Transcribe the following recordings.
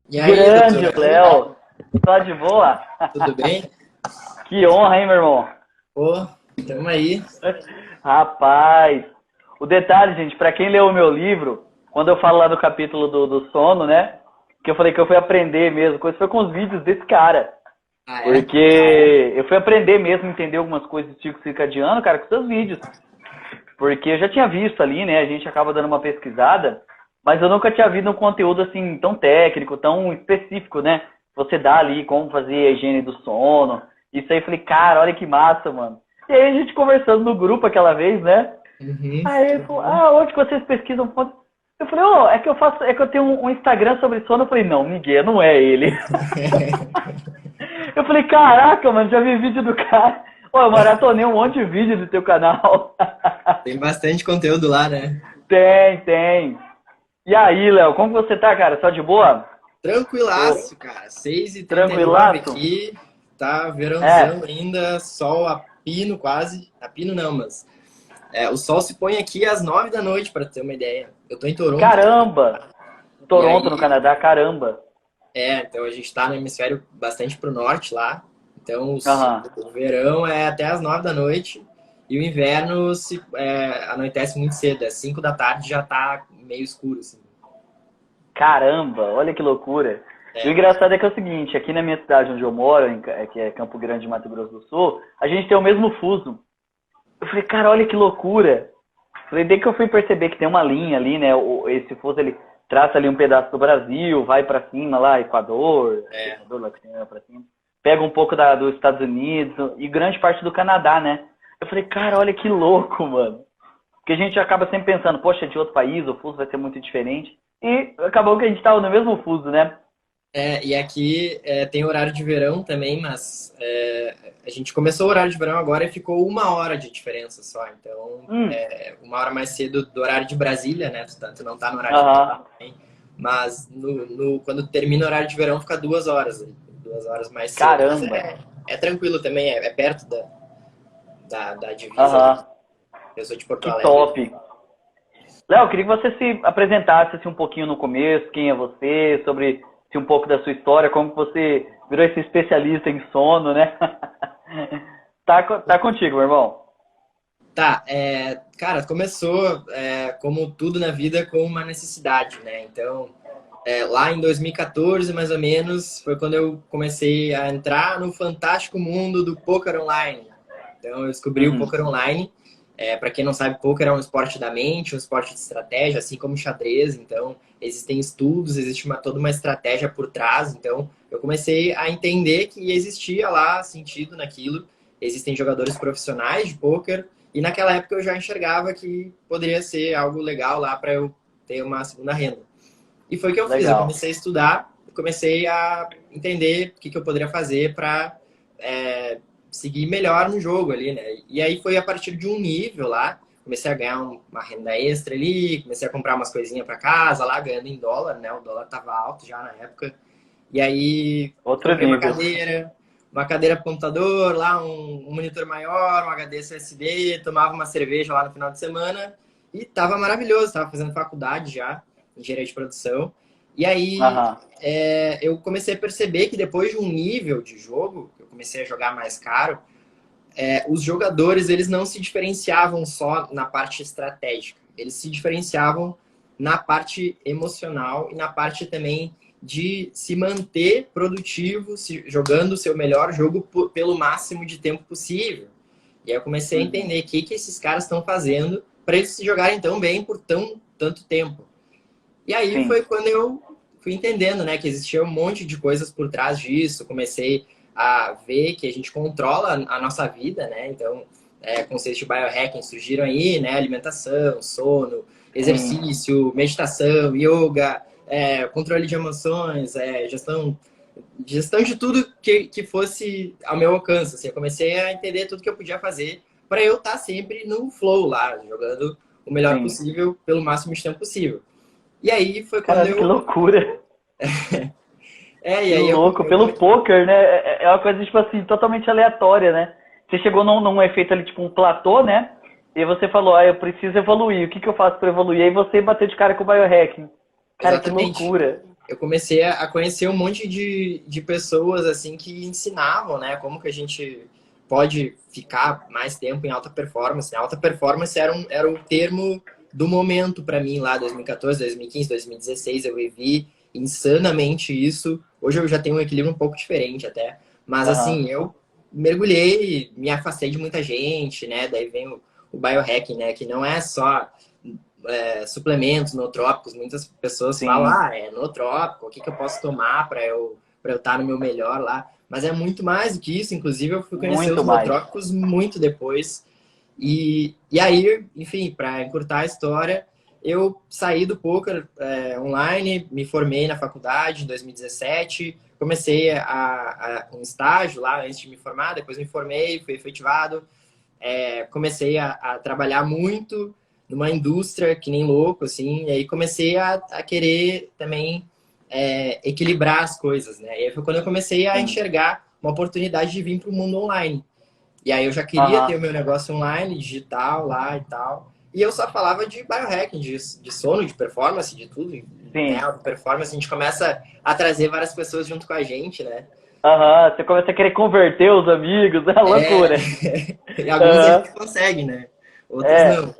E aí, Grande, doutor? Léo. Tá de boa? Tudo bem? Que honra, hein, meu irmão? Pô, tamo aí. Rapaz. O detalhe, gente, pra quem leu o meu livro, quando eu falo lá do capítulo do sono, né? Que eu falei que eu fui aprender mesmo, coisa foi com os vídeos desse cara. Ah, é? Porque eu fui aprender mesmo, entender algumas coisas do ciclo circadiano, cara, com seus vídeos. Porque eu já tinha visto ali, né? A gente acaba dando uma pesquisada, mas eu nunca tinha visto um conteúdo assim tão técnico, tão específico, né? Você dá ali como fazer a higiene do sono. Isso aí eu falei, cara, olha que massa, mano. E aí a gente conversando no grupo aquela vez, né? Uhum. Aí ele falou, onde que vocês pesquisam fontes? Eu falei, é que eu faço, é que eu tenho um Instagram sobre sono. Eu falei, não, Miguel, não é ele. Eu falei, caraca, mano, já vi vídeo do cara. Eu maratonei um monte de vídeo do teu canal. Tem bastante conteúdo lá, né? Tem, tem. E aí, Léo, como você tá, cara? Só de boa? Tô Tranquilaço, cara. 6h39 tranquilaço? aqui. Tá É. verãozão ainda, sol a pino quase. A pino não, mas o sol se põe aqui às 9 da noite, pra ter uma ideia. Eu tô em Toronto, né? Caramba! E Toronto, no aí, Canadá, caramba. então a gente tá no hemisfério bastante pro norte lá. Então Aham. o verão é até às 9 da noite e o inverno anoitece muito cedo, às 5 da tarde já tá meio escuro, assim. Caramba, olha que loucura. E o É, engraçado é que é o seguinte, aqui na minha cidade onde eu moro, que é Campo Grande, Mato Grosso do Sul, a gente tem o mesmo fuso. Eu falei, cara, olha que loucura. Falei, desde que eu fui perceber que tem uma linha ali, né? Esse fuso ele traça ali um pedaço do Brasil, vai pra cima lá, Equador, acho que é é, Equador lá que tem lá pra cima. Pega um pouco dos Estados Unidos e grande parte do Canadá, né? Eu falei, cara, olha que louco, mano. Porque a gente acaba sempre pensando, poxa, é de outro país, o fuso vai ser muito diferente. E acabou que a gente tava no mesmo fuso, né? e aqui tem horário de verão também, mas a gente começou o horário de verão agora e ficou 1 hora de diferença só. Então, Hum, 1 hora mais cedo do horário de Brasília, né? Tu não tá no horário de aham. Brasília também. Mas quando termina o horário de verão, fica 2 horas, 2 horas mais cedo. Mas Caramba. é tranquilo também, é perto da divisa ali. Aham. Eu sou de Porto Que Alegre. top. Léo, eu queria que você se apresentasse assim, um pouquinho no começo, quem é você, sobre assim, um pouco da sua história, como que você virou esse especialista em sono, né? Tá contigo, meu irmão. Tá, cara, começou como tudo na vida com uma necessidade, né? Então, lá em 2014, mais ou menos, foi quando eu comecei a entrar no fantástico mundo do poker online. Então, eu descobri o Uhum. poker online. Para quem não sabe, poker é um esporte da mente, um esporte de estratégia, assim como xadrez. Então, existem estudos, existe toda uma estratégia por trás. Então, eu comecei a entender que existia lá sentido naquilo. Existem jogadores profissionais de poker. E naquela época eu já enxergava que poderia ser algo legal lá para eu ter uma segunda renda. E foi o que eu fiz. Eu Legal. comecei a estudar, comecei a entender o que eu poderia fazer para seguir melhor no jogo ali, né? E aí foi a partir de um nível lá, comecei a ganhar uma renda extra ali, comecei a comprar umas coisinhas para casa lá, ganhando em dólar, né? O dólar tava alto já na época. E aí Outro comprei nível. uma cadeira para computador, lá um monitor maior, um HD SSD, tomava uma cerveja lá no final de semana e tava maravilhoso, tava fazendo faculdade já, engenharia de produção. E aí Aham. eu comecei a perceber que depois de um nível de jogo, eu comecei a jogar mais caro, os jogadores eles não se diferenciavam só na parte estratégica, eles se diferenciavam na parte emocional e na parte também de se manter produtivo, jogando o seu melhor jogo pelo máximo de tempo possível. E aí eu comecei a Uhum. entender o que esses caras estão fazendo para eles se jogarem tão bem por tanto tempo. E aí Sim. foi quando eu fui entendendo, né, que existia um monte de coisas por trás disso. Comecei a ver que a gente controla a nossa vida, né? Então, conceitos de biohacking surgiram aí, né? Alimentação, sono, Sim. exercício, meditação, yoga, controle de emoções, gestão de tudo que fosse ao meu alcance. Assim, eu comecei a entender tudo que eu podia fazer para eu estar sempre no flow lá, jogando o melhor Sim. possível pelo máximo de tempo possível. E aí foi quando Caralho, que eu. loucura. E Que aí louco. eu Pelo poker, né? É uma coisa, tipo assim, totalmente aleatória, né? Você chegou num efeito ali, tipo um platô, né? E você falou, eu preciso evoluir. O que eu faço pra evoluir? Aí você bateu de cara com o biohacking. Cara, que Exatamente. loucura. eu comecei a conhecer um monte de pessoas assim que ensinavam, né, como que a gente pode ficar mais tempo em alta performance. A alta performance era o termo do momento para mim lá, 2014, 2015, 2016. Eu vivi insanamente isso. Hoje eu já tenho um equilíbrio um pouco diferente até. Mas Aham. assim, eu mergulhei, me afastei de muita gente, né? Daí vem o biohacking, né? Que não é só suplementos nootrópicos. Muitas pessoas falam, Sim, é nootrópico, o que que eu posso tomar para eu estar no meu melhor lá? Mas é muito mais do que isso. Inclusive, eu fui conhecer muito os mais. nootrópicos muito depois. E aí, enfim, para encurtar a história, eu saí do poker online, me formei na faculdade em 2017, comecei um estágio lá antes de me formar, depois me formei, fui efetivado, comecei a trabalhar muito numa indústria que nem louco, assim, e aí comecei a querer também equilibrar as coisas, né? E aí foi quando eu comecei a Sim. enxergar uma oportunidade de vir para o mundo online. E aí eu já queria ter Aham. o meu negócio online, digital lá e tal. E eu só falava de biohacking, de sono, de performance, de tudo, né? Sim. A performance, a gente começa a trazer várias pessoas junto com a gente, né? Aham. Você começa a querer converter os amigos, é É, loucura. e alguns a Aham. gente consegue, né? Outros É. não.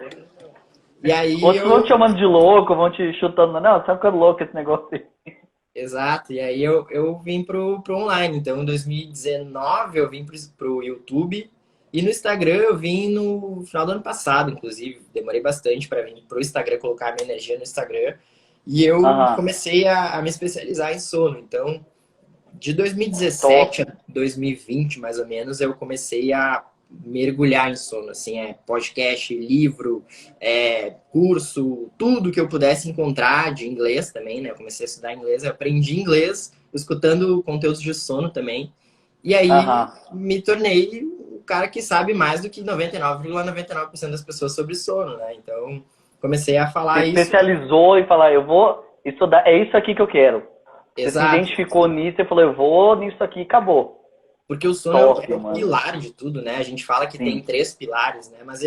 E aí Outros vão te eu, chamando de louco, vão te chutando. Não, tá ficando louco esse negócio aí. exato, e aí eu vim pro online. Então, em 2019 eu vim pro YouTube e no Instagram eu vim no final do ano passado, inclusive. Demorei bastante para vir pro Instagram, colocar minha energia no Instagram. E eu Aham. comecei a me especializar em sono. Então, de Top. 2017 a 2020, mais ou menos, eu comecei a mergulhar em sono, assim, podcast, livro, curso, tudo que eu pudesse encontrar de inglês também, né? Eu comecei a estudar inglês, eu aprendi inglês escutando conteúdos de sono também. E aí Aham. me tornei o cara que sabe mais do que 99,99% das pessoas sobre sono, né? Então, comecei a Se falar isso. especializou e falar, eu vou estudar, é isso aqui que eu quero. Você se Exato. identificou nisso e falou, eu vou nisso aqui e acabou. Porque o sono Top, é o mano. pilar de tudo, né? A gente fala que tem Sim, 3 pilares, né? Mas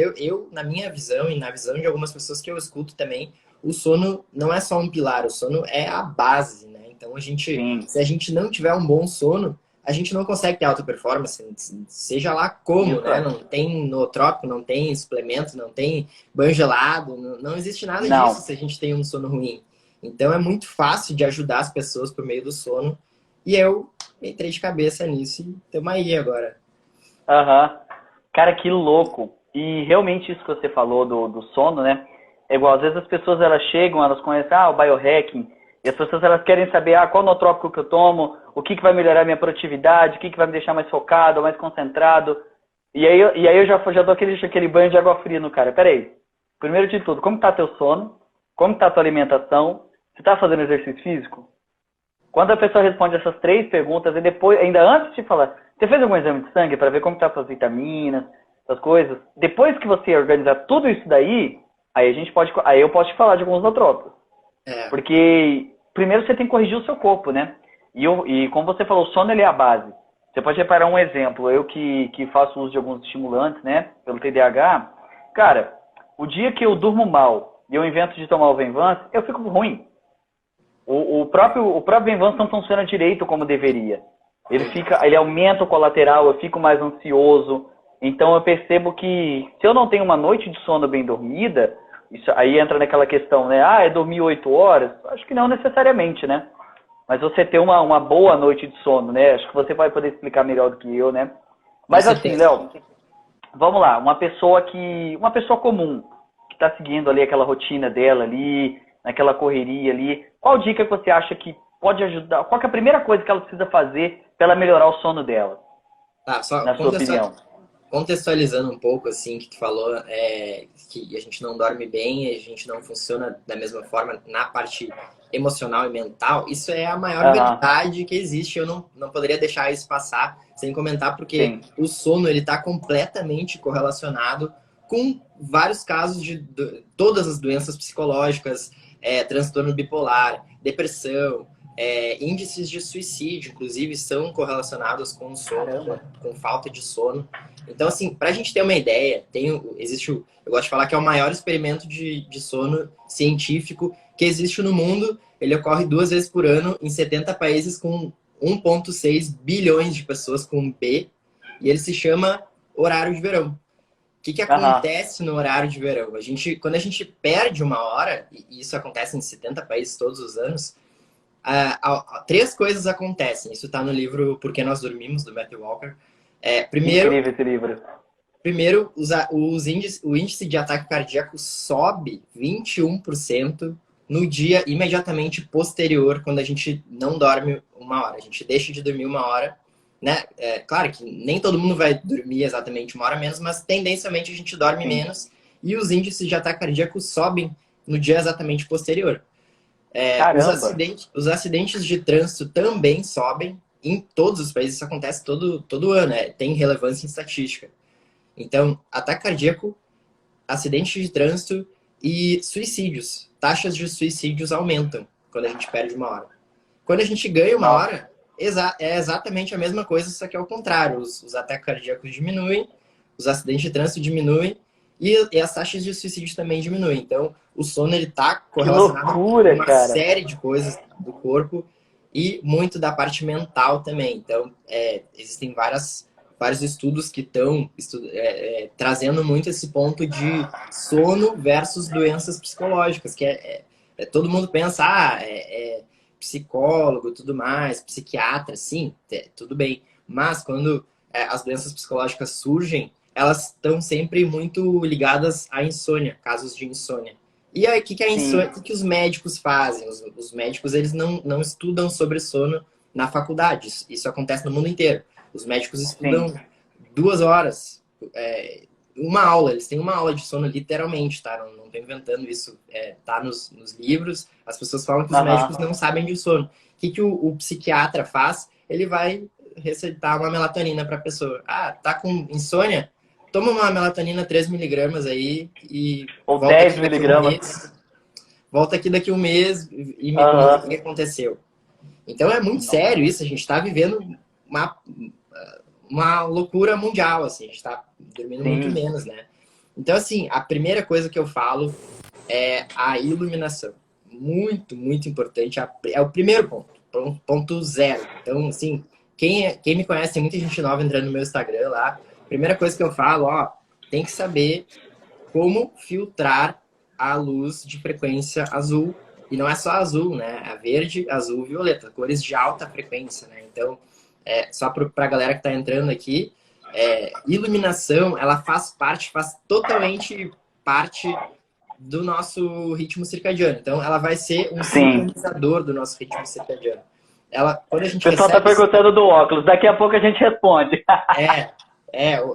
na minha visão e na visão de algumas pessoas que eu escuto também, o sono não é só um pilar, o sono é a base, né? Então sim. se a gente não tiver um bom sono, a gente não consegue ter alta performance, seja lá como, Isso né? é. Não tem nootrópico, não tem suplemento, não tem banho gelado, não existe nada disso Não. se a gente tem um sono ruim. Então é muito fácil de ajudar as pessoas por meio do sono. E eu entrei de cabeça nisso e estamos aí agora. Aham. Cara, que louco. E realmente isso que você falou do sono, né? É igual, às vezes as pessoas elas chegam, elas conhecem, o biohacking, e as pessoas elas querem saber, qual nootrópico que eu tomo, o que vai melhorar a minha produtividade, o que vai me deixar mais focado, mais concentrado. E aí eu já dou aquele banho de água fria no cara. Peraí. Primeiro de tudo, como tá teu sono? Como tá tua alimentação? Você tá fazendo exercício físico? Quando a pessoa responde essas 3 perguntas, e depois, ainda antes de falar, você fez algum exame de sangue para ver como estão suas vitaminas, essas coisas? Depois que você organizar tudo isso daí, aí eu posso te falar de alguns nootrópicos. É, Porque primeiro você tem que corrigir o seu corpo, né? E como você falou, o sono ele é a base. Você pode reparar um exemplo, eu que faço uso de alguns estimulantes, né, pelo TDAH, cara, o dia que eu durmo mal e eu invento de tomar o Venvance, eu fico ruim. O próprio Venvance não funciona direito como deveria. Ele aumenta o colateral, eu fico mais ansioso. Então eu percebo que se eu não tenho uma noite de sono bem dormida, isso aí entra naquela questão, né? É dormir 8 horas? Acho que não necessariamente, né? Mas você ter uma boa noite de sono, né? Acho que você vai poder explicar melhor do que eu, né? com Mas assim, certeza. Léo, vamos lá, uma pessoa comum que está seguindo ali aquela rotina dela ali, naquela correria ali, qual dica que você acha que pode ajudar? Qual que é a primeira coisa que ela precisa fazer para ela melhorar o sono dela, Tá, só na sua opinião? contextualizando um pouco, assim, que tu falou, que a gente não dorme bem, a gente não funciona da mesma forma na parte emocional e mental, isso é a maior Aham, verdade que existe. Eu não poderia deixar isso passar sem comentar, porque sim, o sono, ele está completamente correlacionado com vários casos de todas as doenças psicológicas, transtorno bipolar, depressão, índices de suicídio, inclusive, são correlacionados com o sono, caramba. com falta de sono. Então, assim, para a gente ter uma ideia, eu gosto de falar que é o maior experimento de sono científico que existe no mundo. Ele ocorre 2 vezes por ano em 70 países com 1,6 bilhões de pessoas com B. E ele se chama horário de verão. O que Aham. acontece no horário de verão? Quando a gente perde uma hora, e isso acontece em 70 países todos os anos, 3 coisas acontecem. Isso está no livro Por que Nós Dormimos, do Matthew Walker. Primeiro, Incrível esse livro. o índice de ataque cardíaco sobe 21% no dia imediatamente posterior, quando a gente não dorme uma hora. A gente deixa de dormir uma hora, né? Claro que nem todo mundo vai dormir exatamente uma hora menos, mas tendencialmente a gente dorme menos e os índices de ataque cardíaco sobem no dia exatamente posterior. Caramba. Os acidentes de trânsito também sobem em todos os países, isso acontece todo ano, tem relevância em estatística. Então, ataque cardíaco, acidente de trânsito e suicídios. Taxas de suicídios aumentam quando a gente perde uma hora. Quando a gente ganha uma hora, é exatamente a mesma coisa, só que é o contrário. Os ataques cardíacos diminuem, os acidentes de trânsito diminuem e as taxas de suicídio também diminuem. Então, o sono está correlacionado com uma série de coisas do corpo e muito da parte mental também. Então, existem vários estudos que estão trazendo muito esse ponto de sono versus doenças psicológicas, que todo mundo pensa, psicólogo e tudo mais, psiquiatra, sim, tudo bem. Mas quando as doenças psicológicas surgem, elas estão sempre muito ligadas à insônia, casos de insônia. E aí, o que é a insônia? O que os médicos fazem? Os médicos, eles não estudam sobre sono na faculdade. Isso acontece no mundo inteiro. Os médicos estudam 2 horas, uma aula. Eles têm uma aula de sono, literalmente, tá? Não estou inventando isso. Tá nos livros. As pessoas falam que os médicos não sabem de sono. O que o psiquiatra faz? Ele vai receitar uma melatonina para a pessoa. Tá com insônia? Toma uma melatonina 3 mg aí e... Ou 10 miligramas. Volta aqui daqui um mês e me conta o que aconteceu. Então é muito sério isso. A gente está vivendo uma loucura mundial, assim. A gente está dormindo muito menos, né? Então, assim, a primeira coisa que eu falo é a iluminação. Muito, muito importante. É o primeiro ponto. Ponto zero. Então, assim, quem me conhece, tem muita gente nova entrando no meu Instagram lá. Primeira coisa que eu falo, tem que saber como filtrar a luz de frequência azul. E não é só azul, né? É verde, azul, violeta. Cores de alta frequência, né? Então, só para a galera que está entrando aqui, iluminação, ela faz totalmente parte do nosso ritmo circadiano. Então, ela vai ser um sincronizador do nosso ritmo circadiano. Quando a gente o pessoal está perguntando do óculos. Daqui a pouco a gente responde.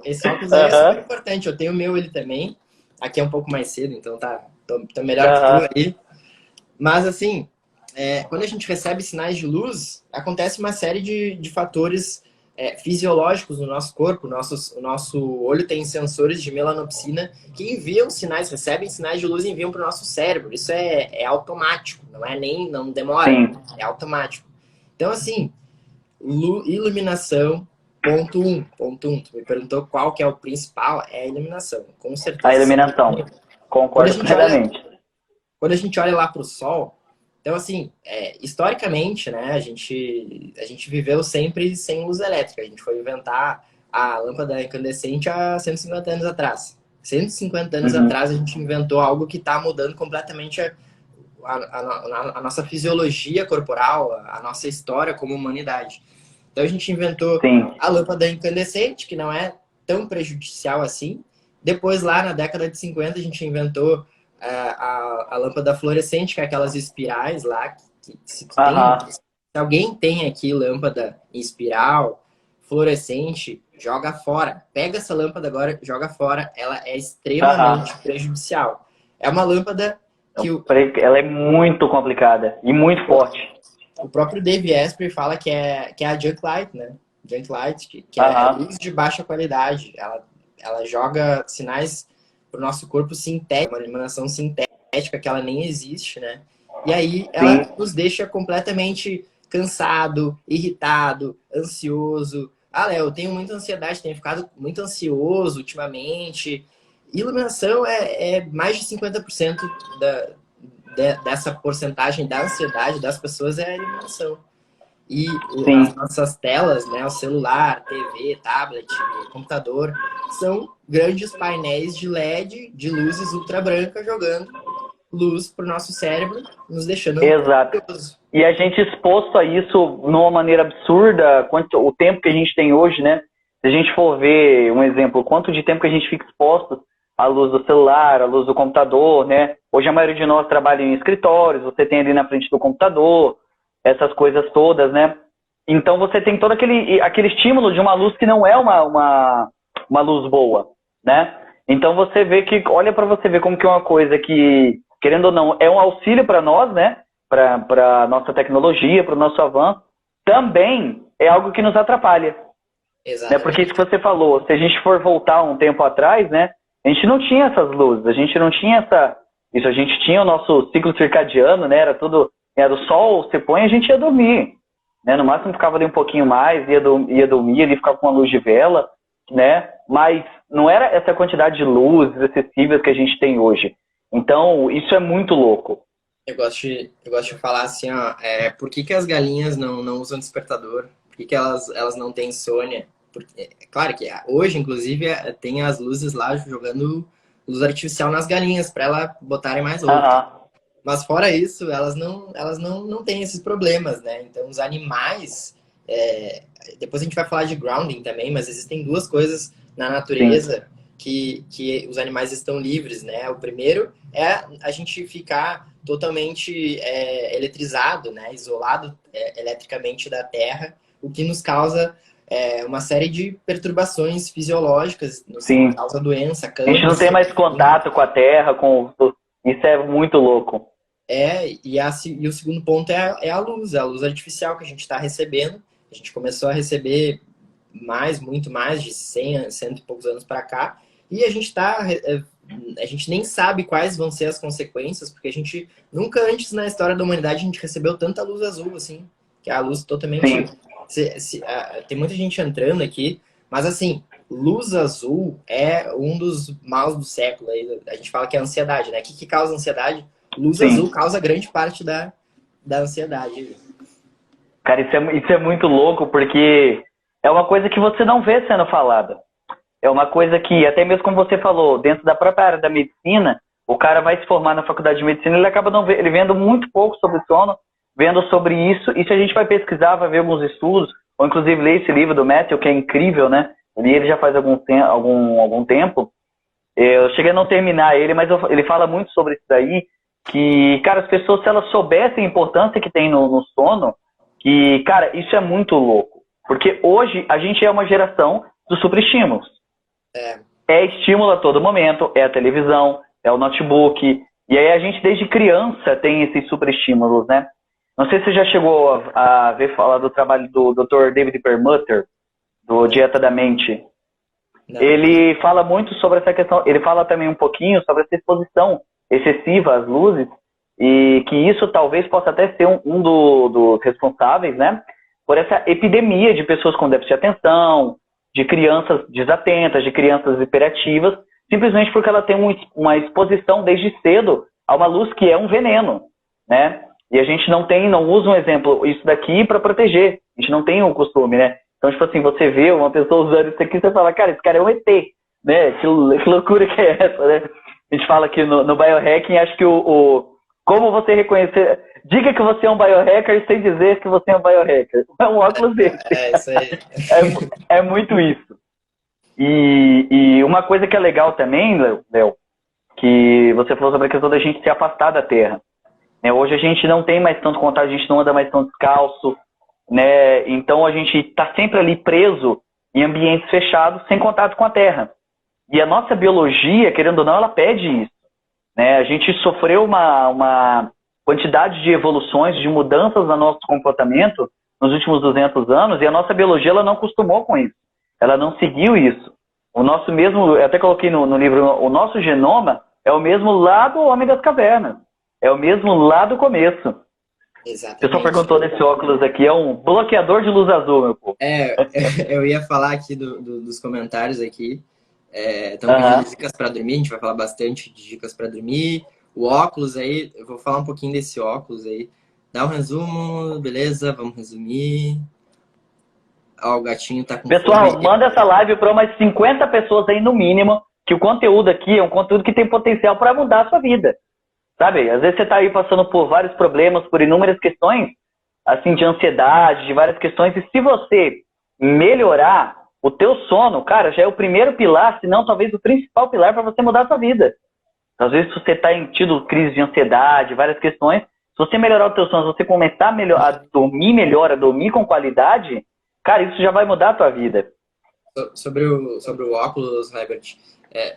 Esse óculos aí é super importante. Eu tenho o meu, ele também. Aqui é um pouco mais cedo, então tô melhor que tu aí. Mas, assim, quando a gente recebe sinais de luz, acontece uma série de fatores fisiológicos no nosso corpo. O nosso olho tem sensores de melanopsina que enviam sinais, recebem sinais de luz e enviam para o nosso cérebro. Isso é automático, não demora, é automático. Então, assim, iluminação, ponto 1. Tu me perguntou qual que é o principal, é a iluminação, com certeza. A iluminação, concordo plenamente. Quando a gente olha lá para o sol, então, assim, historicamente, né, a gente viveu sempre sem luz elétrica. A gente foi inventar a lâmpada incandescente há 150 anos atrás. 150 anos atrás, a gente inventou algo que está mudando completamente a nossa fisiologia corporal, a nossa história como humanidade. Então, a gente inventou a lâmpada incandescente, que não é tão prejudicial assim. Depois, lá na década de 50, a gente inventou a lâmpada fluorescente, que é aquelas espirais lá. Se alguém tem aqui lâmpada em espiral, fluorescente, joga fora. Pega essa lâmpada agora, joga fora. Ela é extremamente prejudicial. É uma lâmpada que... Ela é muito complicada e muito forte. O próprio Dave Asprey fala que é a Junk Light, né? Junk Light, que é luz de baixa qualidade. Ela joga sinais para o nosso corpo sintético, uma iluminação sintética que ela nem existe, né? E aí ela nos deixa completamente cansado, irritado, ansioso. Léo, eu tenho muita ansiedade, tenho ficado muito ansioso ultimamente. Iluminação é mais de 50% dessa porcentagem da ansiedade das pessoas é a iluminação. E Sim. as nossas telas, né, o celular, TV, tablet, computador, são grandes painéis de LED, de luzes ultrabrancas, jogando luz para o nosso cérebro, nos deixando Exato. ansioso. E a gente exposto a isso de uma maneira absurda, o tempo que a gente tem hoje, né? Se a gente for ver um exemplo, quanto de tempo que a gente fica exposto à luz do celular, à luz do computador, né? Hoje a maioria de nós trabalha em escritórios, você tem ali na frente do computador, essas coisas todas, né? Então você tem todo aquele estímulo de uma luz que não é uma luz boa, né? Então você vê que, olha para você ver como que é uma coisa que, querendo ou não, é um auxílio para nós, né? Para a nossa tecnologia, para o nosso avanço, também é algo que nos atrapalha. Né? Porque isso que você falou, se a gente for voltar um tempo atrás, né? A gente não tinha essas luzes, a gente não tinha isso, a gente tinha o nosso ciclo circadiano, né? Era o sol, você põe, a gente ia dormir. Né? No máximo ficava ali um pouquinho mais, ia dormir, ali ficava com uma luz de vela, né? Mas não era essa quantidade de luzes excessivas que a gente tem hoje. Então, isso é muito louco. Eu gosto de falar assim, ó, por que as galinhas não usam despertador? Por que elas não têm insônia? Porque, é claro que hoje, inclusive, tem as luzes lá jogando luz artificial nas galinhas para elas botarem mais ovo. Mas fora isso, elas não têm esses problemas, né? Então, os animais... depois a gente vai falar de grounding também, mas existem duas coisas na natureza que os animais estão livres, né? O primeiro é a gente ficar totalmente eletrizado, né? Isolado eletricamente da Terra, o que nos causa uma série de perturbações fisiológicas, nos causa doença, câncer. A gente não tem mais contato com a Terra, isso é muito louco. E o segundo ponto é a luz artificial que a gente está recebendo. A gente começou a receber muito mais de 100 e poucos anos para cá, e a gente nem sabe quais vão ser as consequências, porque a gente nunca antes na história da humanidade a gente recebeu tanta luz azul, assim, que é a luz totalmente... tem muita gente entrando aqui, mas assim, luz azul é um dos maus do século. A gente fala que é a ansiedade, né? O que causa ansiedade? Luz azul causa grande parte da ansiedade. Cara, isso é muito louco, porque é uma coisa que você não vê sendo falada. É uma coisa que, até mesmo como você falou, dentro da própria área da medicina, o cara vai se formar na faculdade de medicina, ele acaba ele vendo muito pouco sobre sono, vendo sobre isso, e se a gente vai pesquisar, vai ver alguns estudos, ou inclusive ler esse livro do Matthew, que é incrível, né? Ele já faz algum tempo. Eu cheguei a não terminar ele, mas ele fala muito sobre isso daí, que, cara, as pessoas, se elas soubessem a importância que tem no sono, que, cara, isso é muito louco. Porque hoje a gente é uma geração dos superestímulos. É estímulo a todo momento, é a televisão, é o notebook. E aí a gente, desde criança, tem esses superestímulos, né? Não sei se você já chegou a ver falar do trabalho do Dr. David Perlmutter, do Dieta da Mente. Não. Ele fala muito sobre essa questão. Ele fala também um pouquinho sobre essa exposição excessiva às luzes, e que isso talvez possa até ser um dos responsáveis, né, por essa epidemia de pessoas com déficit de atenção, de crianças desatentas, de crianças hiperativas, simplesmente porque ela tem uma exposição desde cedo a uma luz que é um veneno, né? E a gente não usa um exemplo, isso daqui para proteger, a gente não tem o costume, né? Então, tipo assim, você vê uma pessoa usando isso aqui, você fala, cara, esse cara é um ET, né? Que loucura que é essa, né? A gente fala aqui no biohacking, acho que como você reconhecer... Diga que você é um biohacker sem dizer que você é um biohacker. É um óculos desse. Isso aí. É muito isso. E uma coisa que é legal também, Léo, que você falou sobre a questão da gente se afastar da Terra. Né? Hoje a gente não tem mais tanto contato, a gente não anda mais tão descalço, né? Então a gente está sempre ali preso em ambientes fechados, sem contato com a Terra. E a nossa biologia, querendo ou não, ela pede isso. Né? A gente sofreu uma quantidade de evoluções, de mudanças no nosso comportamento nos últimos 200 anos, e a nossa biologia ela não acostumou com isso. Ela não seguiu isso. O nosso mesmo, eu até coloquei no livro, o nosso genoma é o mesmo lá do Homem das Cavernas. É o mesmo lá do começo. Exatamente. O pessoal perguntou desse óculos aqui, é um bloqueador de luz azul, meu povo. Eu ia falar aqui dos comentários aqui. Estão pedindo dicas para dormir, a gente vai falar bastante de dicas para dormir. O óculos aí, eu vou falar um pouquinho desse óculos aí. Dá um resumo, beleza? Vamos resumir. Ó, o gatinho tá com Pessoal, fome. manda essa live para umas 50 pessoas aí no mínimo, que o conteúdo aqui é um conteúdo que tem potencial para mudar a sua vida. Sabe? Às vezes você está aí passando por vários problemas, por inúmeras questões, assim, de ansiedade, de várias questões, e se você melhorar o teu sono, cara, já é o primeiro pilar, se não talvez o principal pilar para você mudar a sua vida. Às vezes você está tido crise de ansiedade, várias questões, se você melhorar o teu sono, se você começar a dormir melhor, a dormir com qualidade, cara, isso já vai mudar a tua vida. Sobre o óculos, Herbert,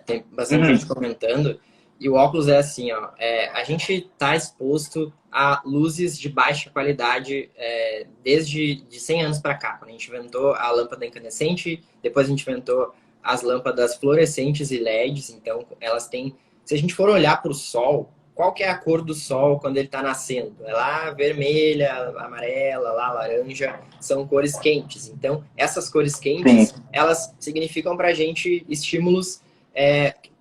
tem bastante Uhum. gente comentando. E o óculos é assim, ó, a gente está exposto a luzes de baixa qualidade desde de 100 anos para cá. Quando a gente inventou a lâmpada incandescente, depois a gente inventou as lâmpadas fluorescentes e LEDs. Então, elas têm... Se a gente for olhar para o sol, qual que é a cor do sol quando ele está nascendo? É lá vermelha, amarela, lá laranja, são cores quentes. Então, essas cores quentes, Sim. elas significam para a gente estímulos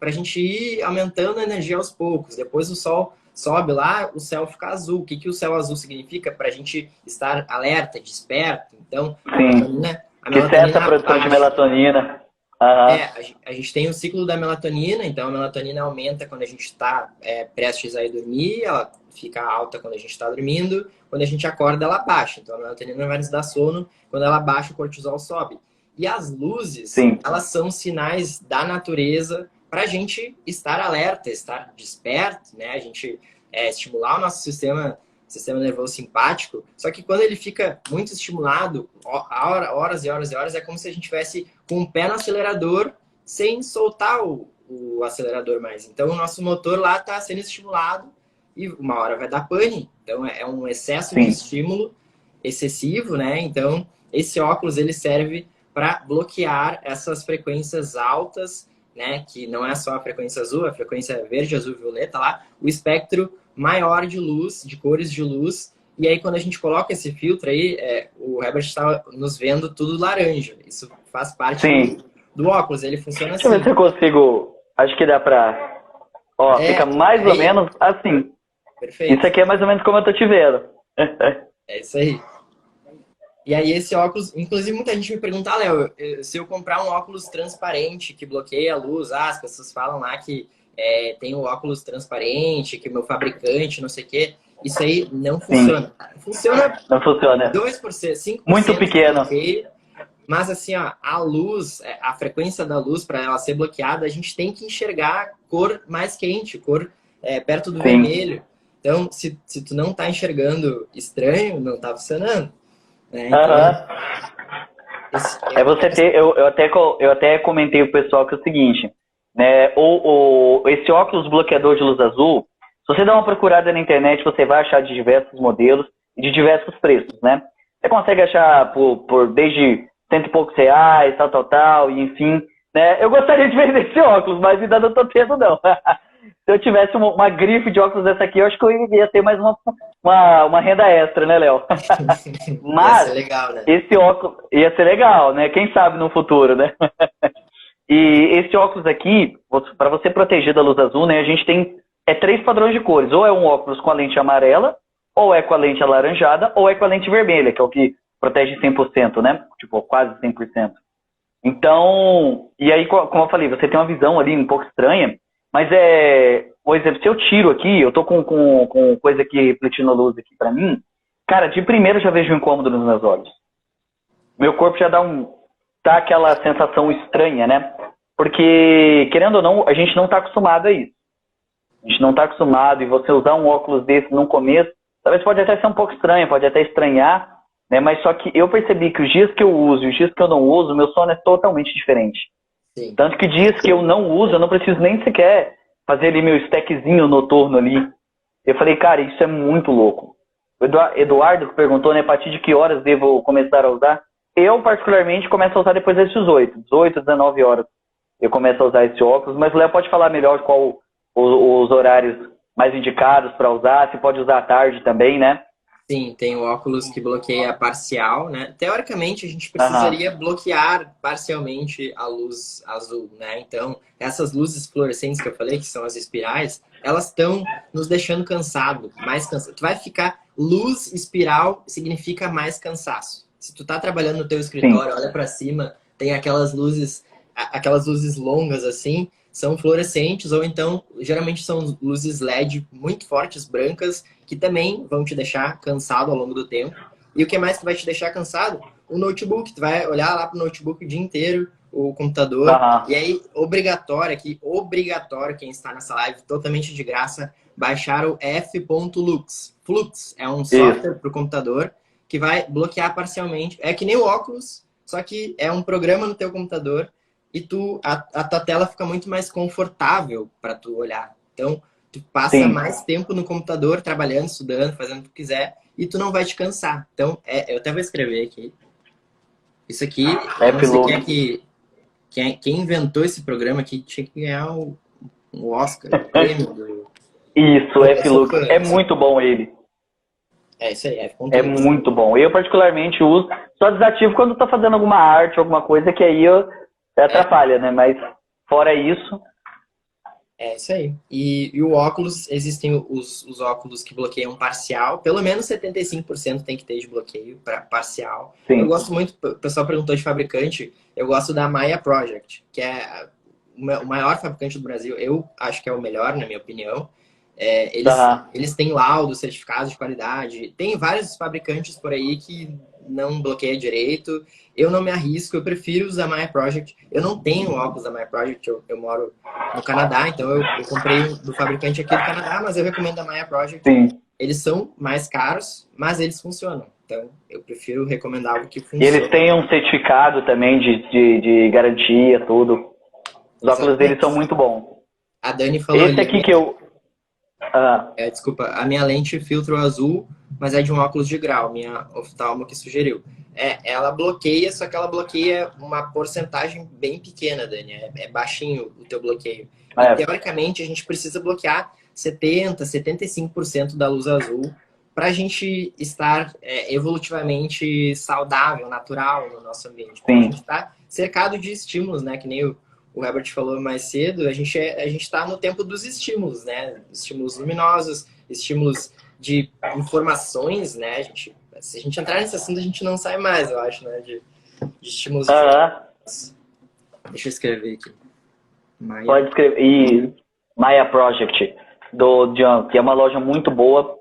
para a gente ir aumentando a energia aos poucos. Depois o sol sobe lá, o céu fica azul. O que, que o céu azul significa? Para a gente estar alerta, desperto. Então, Sim. a Que cessa a melatonina produção de baixa. melatonina. Uhum. A gente tem o ciclo da melatonina, então a melatonina aumenta quando a gente está prestes a ir dormir, ela fica alta quando a gente está dormindo, quando a gente acorda ela baixa, então a melatonina vai nos dar sono, quando ela baixa o cortisol sobe. E as luzes, Sim. elas são sinais da natureza para a gente estar alerta, estar desperto, né? A gente estimular o nosso sistema nervoso simpático, só que quando ele fica muito estimulado, horas e horas e horas, é como se a gente tivesse com o pé no acelerador sem soltar o acelerador mais. Então, o nosso motor lá está sendo estimulado e uma hora vai dar pane. Então, é um excesso Sim. de estímulo excessivo, né? Então, esse óculos, ele serve para bloquear essas frequências altas, né? Que não é só a frequência azul, a frequência verde, azul e violeta lá, o espectro maior de luz, de cores de luz. E aí, quando a gente coloca esse filtro aí, o Herbert está nos vendo tudo laranja. Isso faz parte do óculos. Ele funciona Deixa eu ver se assim. eu consigo. Acho que dá pra. Ó, fica mais ou menos assim. Perfeito. Isso aqui é mais ou menos como eu tô te vendo. É isso aí. E aí, esse óculos, inclusive, muita gente me pergunta, Léo, se eu comprar um óculos transparente que bloqueia a luz, as pessoas falam lá que tem o óculos transparente, que o meu fabricante, não sei o quê. Isso aí não funciona. Funciona Não funciona. 2%, 5% Muito pequeno. Mas assim, ó, a luz, a frequência da luz, para ela ser bloqueada, a gente tem que enxergar cor mais quente, cor perto do vermelho. Então, se tu não tá enxergando estranho, não tá funcionando. Né? Então, você ter, eu até comentei pro pessoal que é o seguinte, né? Esse óculos bloqueador de luz azul, se você dá uma procurada na internet, você vai achar de diversos modelos e de diversos preços, né? Você consegue achar por desde cento e poucos reais, tal, e enfim, né? Eu gostaria de vender esse óculos, mas ainda não tô tendo, não. Se eu tivesse uma grife de óculos dessa aqui, eu acho que eu ia ter mais uma renda extra, né, Léo? Mas ia ser legal, né? Esse óculos ia ser legal, né? Quem sabe no futuro, né? E esse óculos aqui, para você proteger da luz azul, né? A gente tem 3 padrões de cores. Ou é um óculos com a lente amarela, ou é com a lente alaranjada, ou é com a lente vermelha, que é o que protege 100%, né? Tipo, quase 100%. Então, e aí, como eu falei, você tem uma visão ali um pouco estranha, mas por exemplo, se eu tiro aqui, eu tô com coisa aqui refletindo a luz aqui pra mim, cara, de primeiro eu já vejo um incômodo nos meus olhos. Meu corpo já dá aquela sensação estranha, né? Porque, querendo ou não, a gente não tá acostumado a isso. A gente não tá acostumado, e você usar um óculos desse no começo, talvez pode até ser um pouco estranho, pode até estranhar, né? Mas só que eu percebi que os dias que eu uso e os dias que eu não uso, meu sono é totalmente diferente. Sim. Tanto que dias que eu não uso, eu não preciso nem sequer fazer ali meu stackzinho noturno ali. Eu falei, cara, isso é muito louco. O Eduardo perguntou, né, a partir de que horas devo começar a usar? Eu, particularmente, começo a usar depois das 18, 19 horas. Eu começo a usar esse óculos, mas o Léo pode falar melhor qual os horários mais indicados para usar, se pode usar à tarde também, né? Sim, tem o óculos que bloqueia parcial, né? Teoricamente, a gente Aham, precisaria bloquear parcialmente a luz azul, né? Então, essas luzes fluorescentes que eu falei, que são as espirais, elas estão nos deixando cansado, mais cansado. Tu vai ficar... Luz espiral significa mais cansaço. Se tu tá trabalhando no teu sim, escritório, olha para cima, tem aquelas luzes longas assim, são fluorescentes, ou então, geralmente são luzes LED muito fortes, brancas, que também vão te deixar cansado ao longo do tempo. E o que mais que vai te deixar cansado? O notebook. Tu vai olhar lá pro notebook o dia inteiro, o computador. aham, E aí, obrigatório aqui, obrigatório, quem está nessa live, totalmente de graça, baixar o f.lux. Flux é um isso, software para o computador que vai bloquear parcialmente. É que nem o óculos, só que é um programa no teu computador e a tua tela fica muito mais confortável para tu olhar. Então, tu passa sim, mais tempo no computador, trabalhando, estudando, fazendo o que tu quiser, e tu não vai te cansar. Então, eu até vou escrever aqui. Isso aqui, eu não sei quem é F-Lux. que. Quem inventou esse programa aqui tinha que ganhar o Oscar, o prêmio do. Isso, Eu sou F-Lux. fã. É muito bom ele. É isso aí, É F.Lux. muito bom. Eu particularmente uso, só desativo quando estou fazendo alguma arte, alguma coisa que aí É, atrapalha, né? Mas fora isso, é isso aí. E o óculos, existem os óculos que bloqueiam parcial, pelo menos 75% tem que ter de bloqueio para parcial. Eu sim. gosto muito, o pessoal perguntou de fabricante, eu gosto da Maya Project, que é o maior fabricante do Brasil, eu acho que é o melhor, na minha opinião. Aham, Eles têm laudo, certificado de qualidade. Tem vários fabricantes por aí que não bloqueia direito. Eu não me arrisco, eu prefiro usar a Maya Project. Eu não tenho óculos da Maya Project, eu moro no Canadá, então eu comprei do fabricante aqui do Canadá, mas eu recomendo a Maya Project. sim. Eles são mais caros, mas eles funcionam. Então eu prefiro recomendar algo que E eles funcione. têm um certificado também de garantia, tudo. Os óculos deles são Exatamente. muito bons. A Dani falou Esse ali, aqui que eu. Ah, desculpa, a minha lente filtro azul, mas é de um óculos de grau, minha oftalmo que sugeriu. Ela bloqueia, só que ela bloqueia uma porcentagem bem pequena, Dani. É baixinho o teu bloqueio. E é, teoricamente a gente precisa bloquear 75% da luz azul para a gente estar evolutivamente saudável, natural no nosso ambiente. Porque a gente sim. está cercado de estímulos, né? Que nem o Herbert falou mais cedo, a gente está no tempo dos estímulos, né? Estímulos luminosos, estímulos de informações, né? Se a gente entrar nesse assunto, a gente não sai mais, eu acho, né? De estímulos diferentes. Aham, Deixa eu escrever aqui. Maia. pode escrever. E Maya Project, do Jump, que é uma loja muito boa.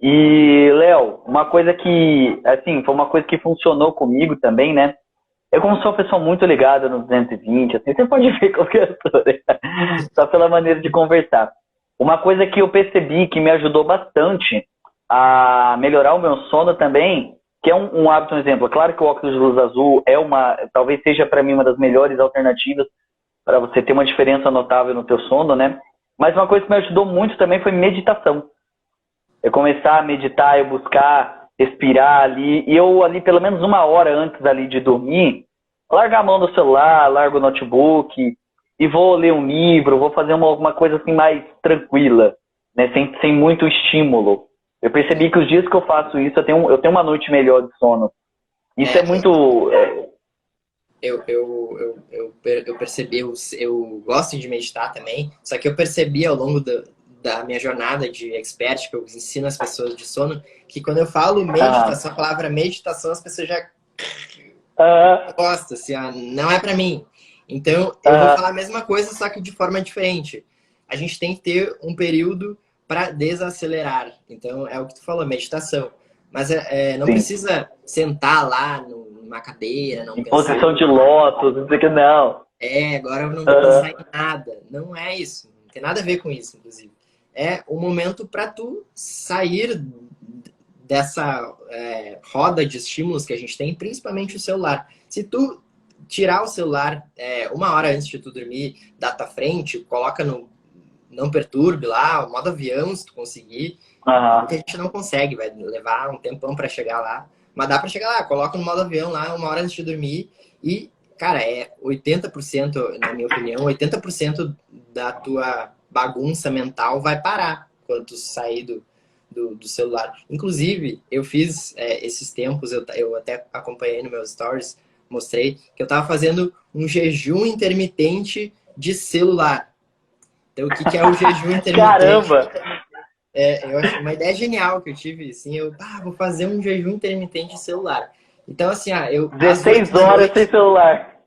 E, Léo, uma coisa que, assim, foi uma coisa que funcionou comigo também, né? Eu, como sou uma pessoa muito ligada no 220, assim, você pode ver qualquer história, só pela maneira de conversar. Uma coisa que eu percebi que me ajudou bastante a melhorar o meu sono também, que é um hábito, um exemplo. Claro que o óculos de luz azul talvez seja para mim uma das melhores alternativas para você ter uma diferença notável no teu sono, né? Mas uma coisa que me ajudou muito também foi meditação. Eu começar a meditar, eu buscar respirar ali, e eu ali pelo menos uma hora antes ali de dormir, largar a mão do celular, largo o notebook, e vou ler um livro, vou fazer alguma coisa assim mais tranquila, né, sem muito estímulo. Eu percebi que os dias que eu faço isso, eu tenho uma noite melhor de sono. Isso é É, muito... eu percebi, eu gosto de meditar também, só que eu percebi ao longo da minha jornada de expert, que eu ensino as pessoas de sono, que quando eu falo meditação, a palavra meditação, as pessoas já gostam, assim, não é para mim. Então, eu vou falar a mesma coisa, só que de forma diferente. A gente tem que ter um período para desacelerar. Então, é o que tu falou, meditação. Mas não sim, precisa sentar lá numa cadeira, não em pensar posição de lótus, não sei o que, não. agora eu não vou pensar em nada. Não é isso. Não tem nada a ver com isso, inclusive. É o momento para tu sair dessa roda de estímulos que a gente tem, principalmente o celular. Se tu tirar o celular uma hora antes de tu dormir da tua frente, coloca no não perturbe lá, o modo avião, se tu conseguir. Muita gente não consegue, vai levar um tempão para chegar lá. Mas dá para chegar lá, coloca no modo avião lá, uma hora antes de dormir e, cara, 80%, na minha opinião, 80% da tua bagunça mental vai parar quando tu sair do celular. Inclusive, eu fiz esses tempos, eu até acompanhei nos meus stories, mostrei que eu estava fazendo um jejum intermitente de celular. Então, o que, que é o jejum intermitente? Caramba! Eu acho uma ideia genial que eu tive, assim, vou fazer um jejum intermitente de celular. Então, assim, eu 16 horas sem celular.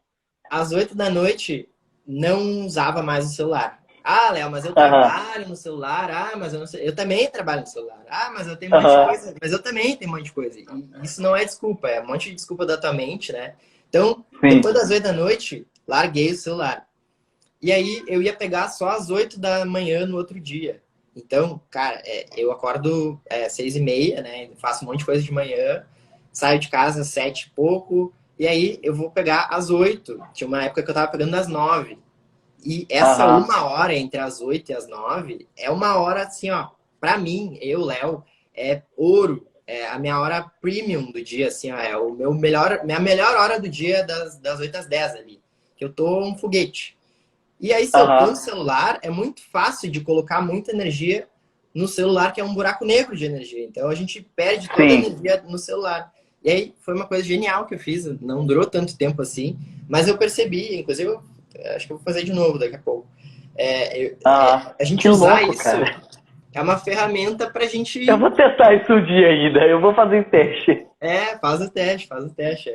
às 8 da noite, não usava mais o celular. Ah, Léo, mas eu Aham. trabalho no celular. Ah, mas eu não sei. Eu também trabalho no celular. Ah, mas eu tenho um monte de coisa. Mas eu também tenho um monte de coisa. E isso não é desculpa, é um monte de desculpa da tua mente, né? Então, Sim. depois das 8 da noite, larguei o celular. E aí eu ia pegar só às 8 da manhã no outro dia. Então, cara, eu acordo 6h30, né? Faço um monte de coisa de manhã, saio de casa às 7 e pouco, e aí eu vou pegar às 8. Tinha uma época que eu tava pegando às 9. E essa uma hora entre as 8 e as 9 é uma hora assim, ó, pra mim, Léo, é ouro. É a minha hora premium do dia, assim, ó, é o minha melhor hora do dia das 8 às 10 ali. Que eu tô um foguete. E aí, se eu tô no celular, é muito fácil de colocar muita energia no celular, que é um buraco negro de energia. Então, a gente perde toda a energia no celular. E aí, foi uma coisa genial que eu fiz. Não durou tanto tempo assim, mas eu percebi. Inclusive, eu acho que eu vou fazer de novo daqui a pouco. A gente usar louco, isso cara. é uma ferramenta pra gente... Eu vou testar isso um dia ainda. Eu vou fazer teste. Faz o teste, faz o teste.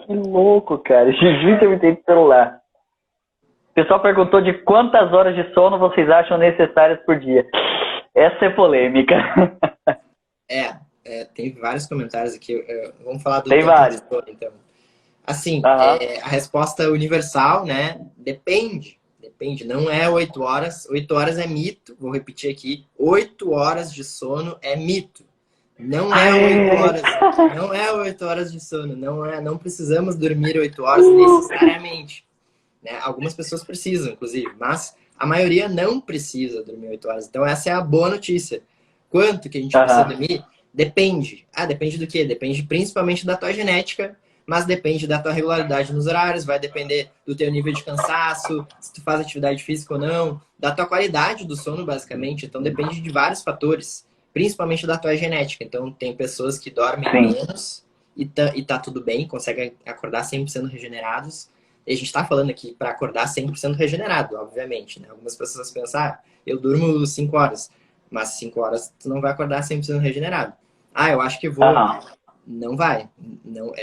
Que louco, cara. Jejum intermitente de celular. O pessoal perguntou de quantas horas de sono vocês acham necessárias por dia. Essa é polêmica. Tem vários comentários aqui. Vamos falar do Tem tempo vários. de sono, então. Assim, a resposta universal, né? Depende. Depende. Não é 8 horas. 8 horas é mito. Vou repetir aqui. 8 horas de sono é mito. Não é 8 horas. Não é 8 horas de sono. Não precisamos dormir 8 horas necessariamente. Né? Algumas pessoas precisam, inclusive, mas a maioria não precisa dormir 8 horas. Então, essa é a boa notícia. Quanto que a gente precisa dormir? Depende. Depende do quê? Depende principalmente da tua genética, mas depende da tua regularidade nos horários, vai depender do teu nível de cansaço, se tu faz atividade física ou não, da tua qualidade do sono, basicamente. Então, depende de vários fatores, principalmente da tua genética. Então, tem pessoas que dormem menos e tá tudo bem, conseguem acordar 100% regenerados. E a gente está falando aqui para acordar 100% regenerado, obviamente, né? Algumas pessoas pensam, eu durmo 5 horas, mas 5 horas tu não vai acordar 100% regenerado. Eu acho que vou. Não vai. Não,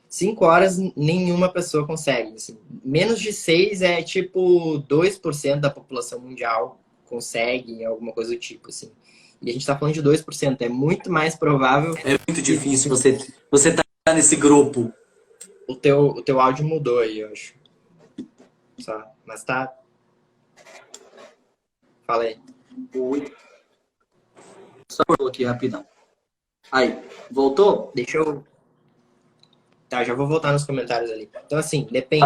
5 horas nenhuma pessoa consegue. Assim. Menos de 6 é tipo 2% da população mundial consegue, alguma coisa do tipo, assim. E a gente está falando de 2%. É muito mais provável... É muito difícil você tá nesse grupo. O teu áudio mudou aí, eu acho. Só. Mas tá... Fala aí. Oi. Só aqui rapidão. Aí, voltou? Deixa eu... Tá, já vou voltar nos comentários ali. Então, assim, depende.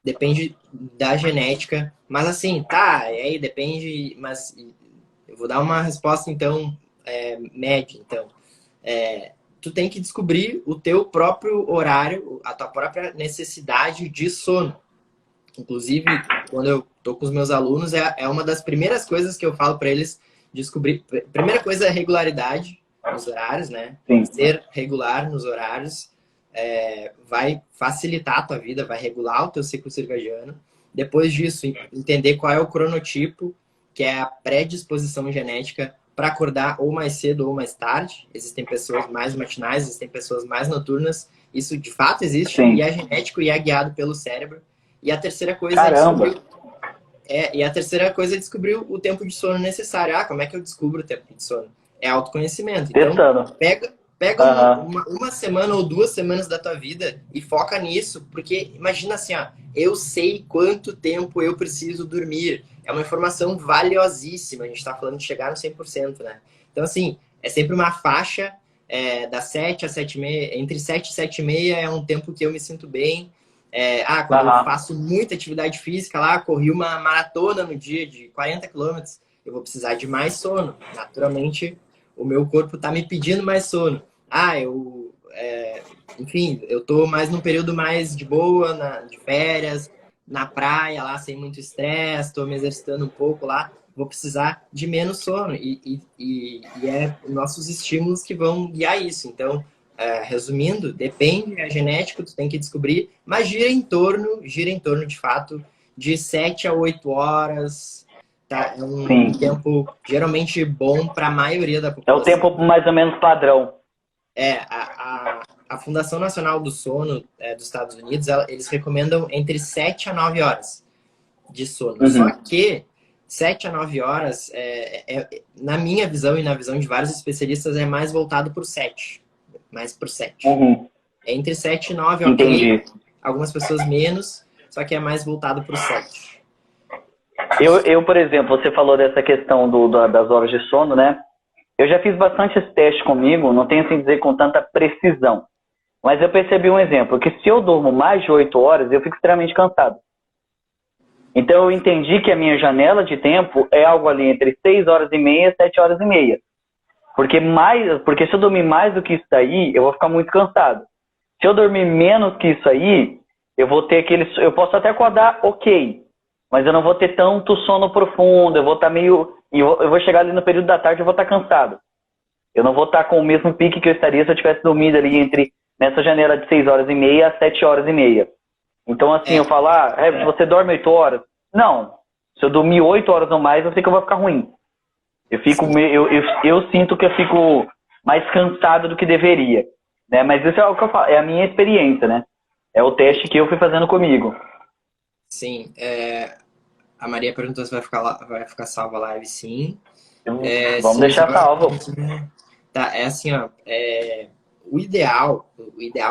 Depende da genética. Mas, assim, aí depende... Mas eu vou dar uma resposta, então, média. Então, tu tem que descobrir o teu próprio horário, a tua própria necessidade de sono. Inclusive, quando eu tô com os meus alunos, é uma das primeiras coisas que eu falo para eles descobrir. Primeira coisa é regularidade nos horários, né? Ser regular nos horários vai facilitar a tua vida, vai regular o teu ciclo circadiano. Depois disso, entender qual é o cronotipo, que é a predisposição genética para acordar ou mais cedo ou mais tarde. Existem pessoas mais matinais, existem pessoas mais noturnas. Isso de fato existe e é genético e é guiado pelo cérebro. E a terceira coisa é descobrir o tempo de sono necessário. Como é que eu descubro o tempo de sono? É autoconhecimento. Então, pega uma semana ou 2 semanas da tua vida e foca nisso, porque imagina assim, eu sei quanto tempo eu preciso dormir. É uma informação valiosíssima. A gente está falando de chegar no 100%, né? Então, assim, é sempre uma faixa das 7 às 7h30. Entre 7 e 7h30 é um tempo que eu me sinto bem. Quando eu faço muita atividade física lá, corri uma maratona no dia de 40 quilômetros, eu vou precisar de mais sono. Naturalmente, o meu corpo está me pedindo mais sono. Enfim, eu tô mais num período mais de boa, de férias, na praia lá, sem muito estresse, tô me exercitando um pouco lá, vou precisar de menos sono. E é nossos estímulos que vão guiar isso. Então, resumindo, depende, é genético, tu tem que descobrir, mas gira em torno de fato de 7 a 8 horas. Tá? É um tempo geralmente bom para a maioria da É o população. tempo mais ou menos padrão. A Fundação Nacional do Sono dos Estados Unidos, eles recomendam entre 7 a 9 horas de sono. Só que 7 a 9 horas, na minha visão e na visão de vários especialistas, é mais voltado por 7. Mais por 7. É entre 7 e 9, ok. Entendi. Algumas pessoas menos, só que é mais voltado por 7. Eu, por exemplo, você falou dessa questão das horas de sono, né? Eu já fiz bastante esse teste comigo, não tenho assim dizer com tanta precisão. Mas eu percebi um exemplo, que se eu durmo mais de 8 horas, eu fico extremamente cansado. Então eu entendi que a minha janela de tempo é algo ali entre 6 horas e meia e 7 horas e meia. Porque se eu dormir mais do que isso daí, eu vou ficar muito cansado. Se eu dormir menos que isso aí, eu vou ter eu posso até acordar ok, mas eu não vou ter tanto sono profundo, eu vou estar eu vou chegar ali no período da tarde e eu vou estar cansado. Eu não vou estar com o mesmo pique que eu estaria se eu tivesse dormido ali nessa janela de 6 horas e meia a 7 horas e meia. Então, assim, eu falo, você dorme 8 horas? Não. Se eu dormir 8 horas ou mais, eu sei que eu vou ficar ruim. Eu sinto que eu fico mais cansado do que deveria. Né? Mas isso é o que eu falo, é a minha experiência, né? É o teste que eu fui fazendo comigo. Sim. A Maria perguntou se vai ficar salva a live, sim. Vamos deixar salvo. Tá, assim, ó. O ideal,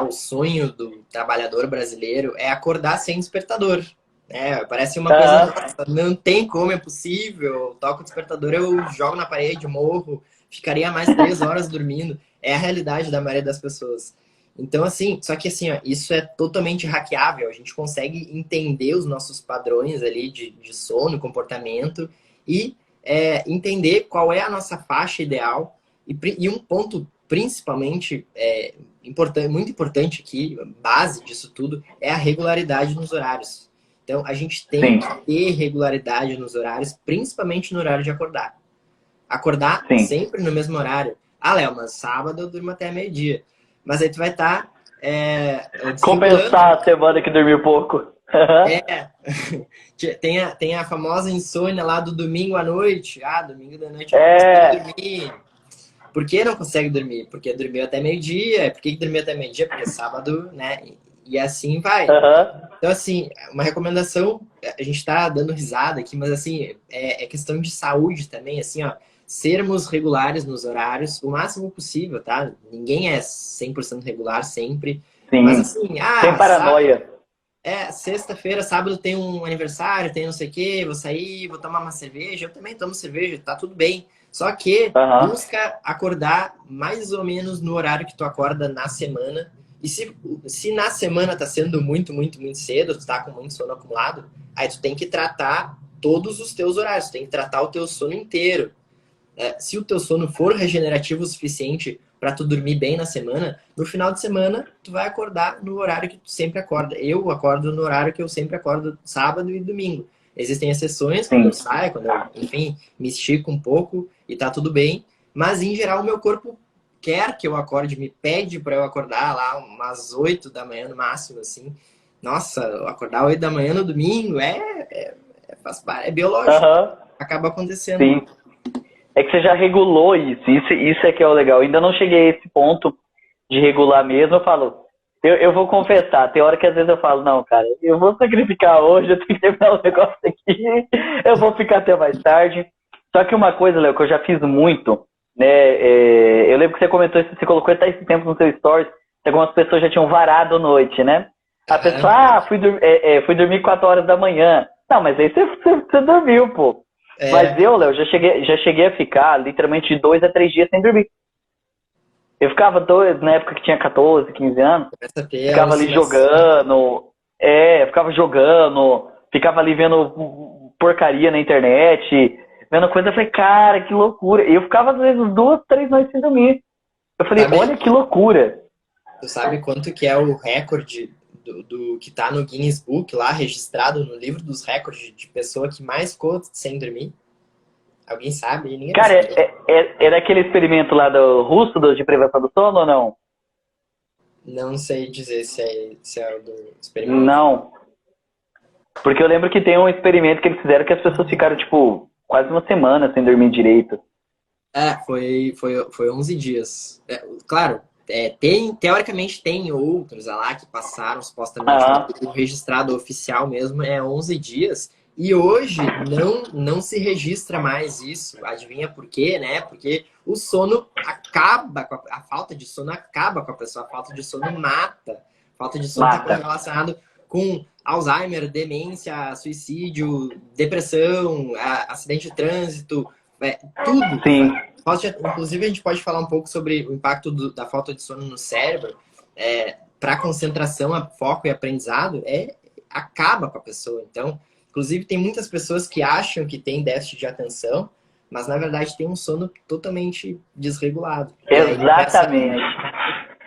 o sonho do trabalhador brasileiro é acordar sem despertador. Parece uma coisa, nossa, não tem como, é possível. Toco o despertador, eu jogo na parede, morro, ficaria mais 3 horas dormindo. É a realidade da maioria das pessoas. Então, assim, só que assim, ó, isso é totalmente hackeável. A gente consegue entender os nossos padrões ali de sono, comportamento e entender qual é a nossa faixa ideal. E um ponto principalmente muito importante aqui, base disso tudo, é a regularidade nos horários. Então, a gente tem que ter regularidade nos horários, principalmente no horário de acordar. Acordar sempre no mesmo horário. Léo, mas sábado eu durmo até meio-dia. Mas aí tu vai estar... compensar a semana que dormiu pouco. Tem a famosa insônia lá do domingo à noite. Domingo da noite eu não consigo dormir. Por que não consegue dormir? Porque dormiu até meio-dia. Por que dormiu até meio-dia? Porque é sábado, né? E assim vai. Então, assim, uma recomendação, a gente tá dando risada aqui, mas assim, é questão de saúde também, assim, ó, sermos regulares nos horários o máximo possível, tá? Ninguém é 100% regular sempre. Sim. Mas assim, sem paranoia. Sexta-feira, sábado tem um aniversário, tem não sei o quê, vou sair, vou tomar uma cerveja, eu também tomo cerveja, tá tudo bem. Só que busca acordar mais ou menos no horário que tu acorda na semana. E se na semana tá sendo muito, muito, muito cedo, tu tá com muito sono acumulado, aí tu tem que tratar todos os teus horários, tu tem que tratar o teu sono inteiro. Se o teu sono for regenerativo o suficiente para tu dormir bem na semana, no final de semana tu vai acordar no horário que tu sempre acorda. Eu acordo no horário que eu sempre acordo, sábado e domingo. Existem exceções, quando eu saio, quando eu, enfim, me estico um pouco e tá tudo bem, mas em geral o meu corpo quer que eu acorde, me pede para eu acordar lá umas 8 da manhã no máximo, assim. Nossa, acordar 8 da manhã no domingo é biológico. Acaba acontecendo. Sim. É que você já regulou isso é que é o legal. Eu ainda não cheguei a esse ponto de regular mesmo. Eu falo, eu vou confessar, tem hora que às vezes eu falo, não, cara, eu vou sacrificar hoje, eu tenho que terminar o negócio aqui, eu vou ficar até mais tarde. Só que uma coisa, Léo, que eu já fiz muito, né, eu lembro que você comentou isso, você colocou até esse tempo no seu stories, que algumas pessoas já tinham varado a noite, né? A pessoa, fui dormir 4 horas da manhã. Não, mas aí você dormiu, pô. Mas eu, Léo, já cheguei a ficar literalmente de 2 a 3 dias sem dormir. Eu ficava na época que tinha 14, 15 anos, ficava ali jogando, ficava ali vendo porcaria na internet, vendo coisa, eu falei, cara, que loucura. E eu ficava às vezes 2, 3 noites sem dormir. Eu falei, olha que loucura. Tu sabe quanto que é o recorde do que tá no Guinness Book lá, registrado no livro dos recordes de pessoa que mais ficou sem dormir? Alguém sabe? Ninguém Cara, sabe. é daquele experimento lá do russo, de privação do sono ou não? Não sei dizer se é o do experimento. Não. Porque eu lembro que tem um experimento que eles fizeram que as pessoas ficaram, tipo, quase uma semana sem dormir direito. Foi 11 dias. Claro, teoricamente tem outros lá que passaram supostamente, mas Ah, o registrado oficial mesmo é 11 dias. E hoje não se registra mais isso. Adivinha por quê, né? Porque o sono acaba com a falta de sono acaba com a pessoa. A falta de sono mata. A falta de sono está mata. correlacionado com Alzheimer, demência, suicídio, depressão, acidente de trânsito, tudo. Sim, Inclusive, a gente pode falar um pouco sobre o impacto da falta de sono no cérebro. Para concentração, foco e aprendizado, acaba com a pessoa. Então, inclusive, tem muitas pessoas que acham que tem déficit de atenção, mas na verdade tem um sono totalmente desregulado. E aí exatamente.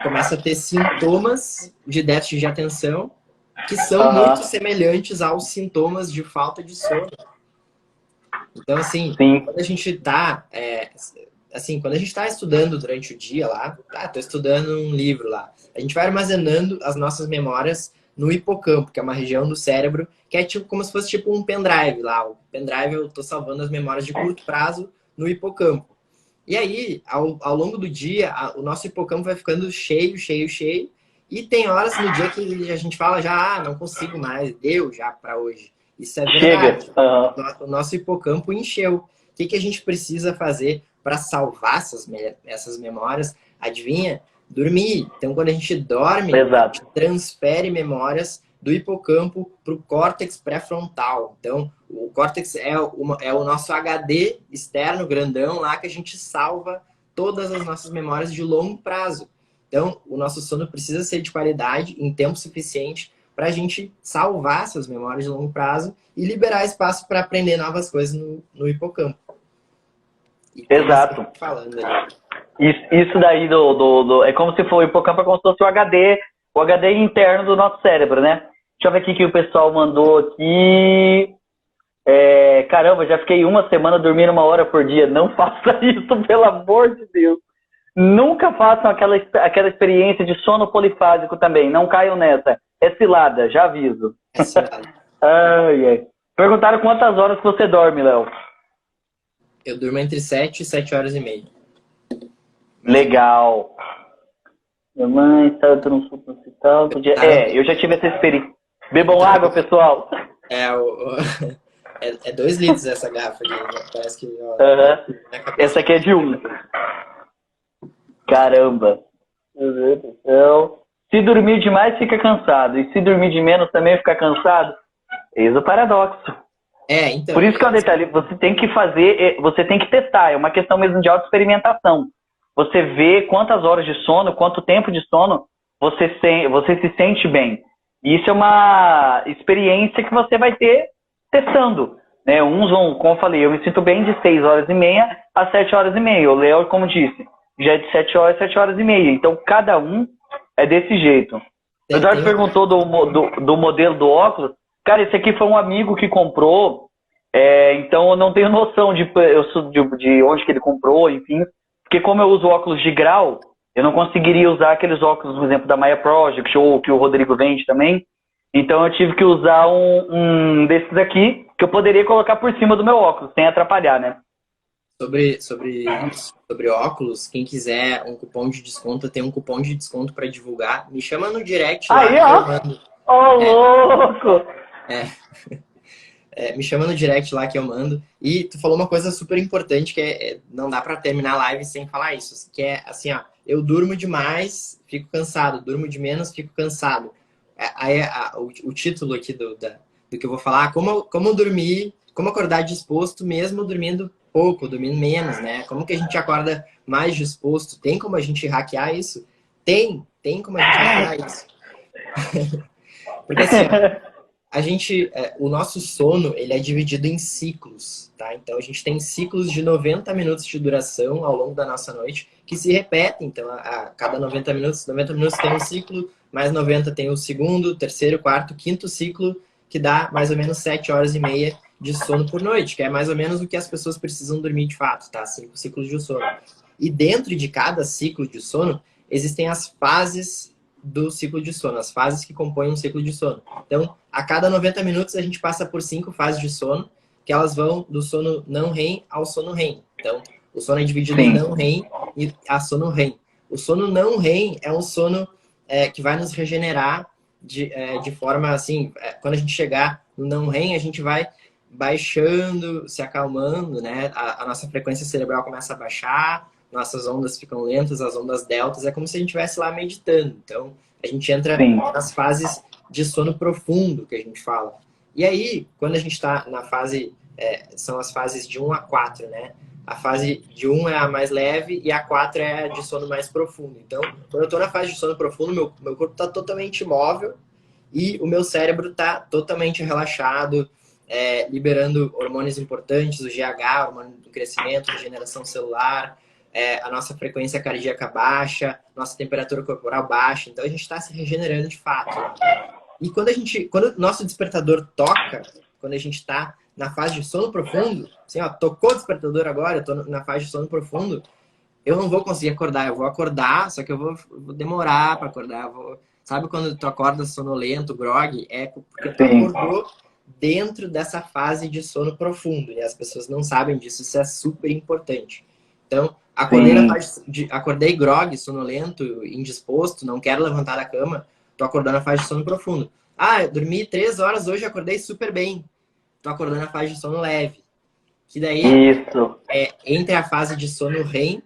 começa a ter sintomas de déficit de atenção que são muito Aham, semelhantes aos sintomas de falta de sono. Então, assim, sim. quando a gente está quando a gente está estudando durante o dia lá, tô estudando um livro lá, a gente vai armazenando as nossas memórias no hipocampo, que é uma região do cérebro, que é tipo como se fosse tipo um pendrive lá. O pendrive eu tô salvando as memórias de curto prazo no hipocampo. E aí, ao longo do dia, o nosso hipocampo vai ficando cheio, cheio, cheio. E tem horas no dia que a gente fala já, não consigo mais, deu já para hoje. Isso é Chega. verdade. Aham. O nosso hipocampo encheu. O que a gente precisa fazer para salvar essas memórias? Adivinha? Dormir. Então, quando a gente dorme, a gente Exato. transfere memórias do hipocampo para o córtex pré-frontal. Então, o córtex é o nosso HD externo, grandão, lá que a gente salva todas as nossas memórias de longo prazo. Então, o nosso sono precisa ser de qualidade, em tempo suficiente, para a gente salvar essas memórias de longo prazo e liberar espaço para aprender novas coisas no hipocampo. E tem esse Exato. falando ali. Isso daí é como se for o hipocampo, é como se fosse o HD interno do nosso cérebro, né? Deixa eu ver aqui que o pessoal mandou aqui. Caramba, já fiquei uma semana dormindo 1 hora por dia. Não faça isso, pelo amor de Deus. Nunca façam aquela experiência de sono polifásico também. Não caiam nessa. É cilada, já aviso. Ai, ai. Perguntaram quantas horas que você dorme, Léo. Eu durmo entre 7 e 7 horas e meia. Legal. Minha mãe está no hospital. Eu já tive essa experiência. Bebam água, pessoal. É 2 litros essa garrafa aqui. Né? Parece que. Essa aqui é de 1. Caramba. Meu Deus do céu. Se dormir demais, fica cansado. E se dormir de menos, também fica cansado. Eis o paradoxo. Então. Por isso que é um detalhe. Você tem que fazer, você tem que testar. É uma questão mesmo de autoexperimentação. Você vê quantas horas de sono, quanto tempo de sono você se sente bem. E isso é uma experiência que você vai ter testando. Né? Uns vão, como eu falei, eu me sinto bem de 6 horas e meia a 7 horas e meia. O Léo, como disse, já é de 7 horas a 7 horas e meia. Então, cada um é desse jeito. O Eduardo perguntou do modelo do óculos. Cara, esse aqui foi um amigo que comprou. Então, eu não tenho noção de onde que ele comprou, enfim. Porque como eu uso óculos de grau, eu não conseguiria usar aqueles óculos, por exemplo, da Maya Project ou que o Rodrigo vende também. Então eu tive que usar um desses aqui, que eu poderia colocar por cima do meu óculos, sem atrapalhar, né? Sobre óculos, quem quiser um cupom de desconto, tem um cupom de desconto para divulgar. Me chama no direct lá. Aí, ó! Louco! Me chama no direct lá que eu mando. E tu falou uma coisa super importante que não dá para terminar a live sem falar isso. Que é assim, ó, eu durmo demais, fico cansado. Durmo de menos, fico cansado. O título aqui do que eu vou falar, como dormir, como acordar disposto mesmo dormindo pouco, dormindo menos, né? Como que a gente acorda mais disposto? Tem como a gente hackear isso? Tem como a gente hackear isso. Porque assim, o nosso sono, ele é dividido em ciclos, tá? Então, a gente tem ciclos de 90 minutos de duração ao longo da nossa noite, que se repetem. Então, a cada 90 minutos tem um ciclo, mais 90 tem o segundo, terceiro, quarto, quinto ciclo, que dá mais ou menos 7 horas e meia de sono por noite, que é mais ou menos o que as pessoas precisam dormir de fato, tá? 5 ciclos de sono. E dentro de cada ciclo de sono, existem as fases do ciclo de sono, as fases que compõem um ciclo de sono. Então, a cada 90 minutos, a gente passa por 5 fases de sono, que elas vão do sono não REM ao sono REM. Então, o sono é dividido em não REM e a sono REM. O sono não REM é um sono que vai nos regenerar de forma assim, quando a gente chegar no não REM, a gente vai baixando, se acalmando, né? A nossa frequência cerebral começa a baixar, nossas ondas ficam lentas, as ondas deltas, é como se a gente estivesse lá meditando. Então, a gente entra nas fases de sono profundo, que a gente fala. E aí, quando a gente está na fase, são as fases de 1 a 4, né? A fase de 1 é a mais leve e a 4 é a de sono mais profundo. Então, quando eu estou na fase de sono profundo, meu corpo está totalmente imóvel e o meu cérebro está totalmente relaxado, liberando hormônios importantes, o GH, hormônio do crescimento, regeneração celular, a nossa frequência cardíaca baixa, nossa temperatura corporal baixa. Então, a gente está se regenerando de fato. E quando o nosso despertador toca, quando a gente está na fase de sono profundo, assim, ó, tocou o despertador agora, eu tô na fase de sono profundo, eu não vou conseguir acordar, eu vou acordar, só que eu vou demorar para acordar. Sabe quando tu acorda sonolento, grog? É porque tu acordou dentro dessa fase de sono profundo, e as pessoas não sabem disso, isso é super importante. Então, acordei grog, sonolento, indisposto, não quero levantar da cama, tô acordando na fase de sono profundo. Ah, eu dormi 3 horas hoje, acordei super bem. Tô acordando na fase de sono leve. Que daí é entre a fase de sono REM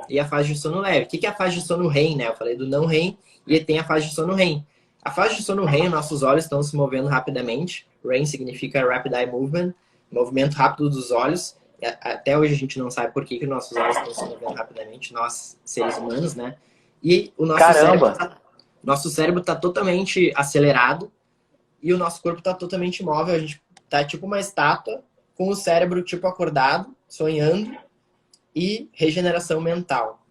e a fase de sono leve. O que é a fase de sono REM, né? Eu falei do não REM e tem a fase de sono REM. A fase de sono REM, nossos olhos estão se movendo rapidamente. REM significa Rapid Eye Movement, movimento rápido dos olhos. Até hoje a gente não sabe por que nossos olhos estão se movendo rapidamente, nós, seres humanos, né? E o nosso cérebro está totalmente acelerado e o nosso corpo está totalmente imóvel. A gente tá tipo uma estátua com o cérebro tipo acordado, sonhando e regeneração mental.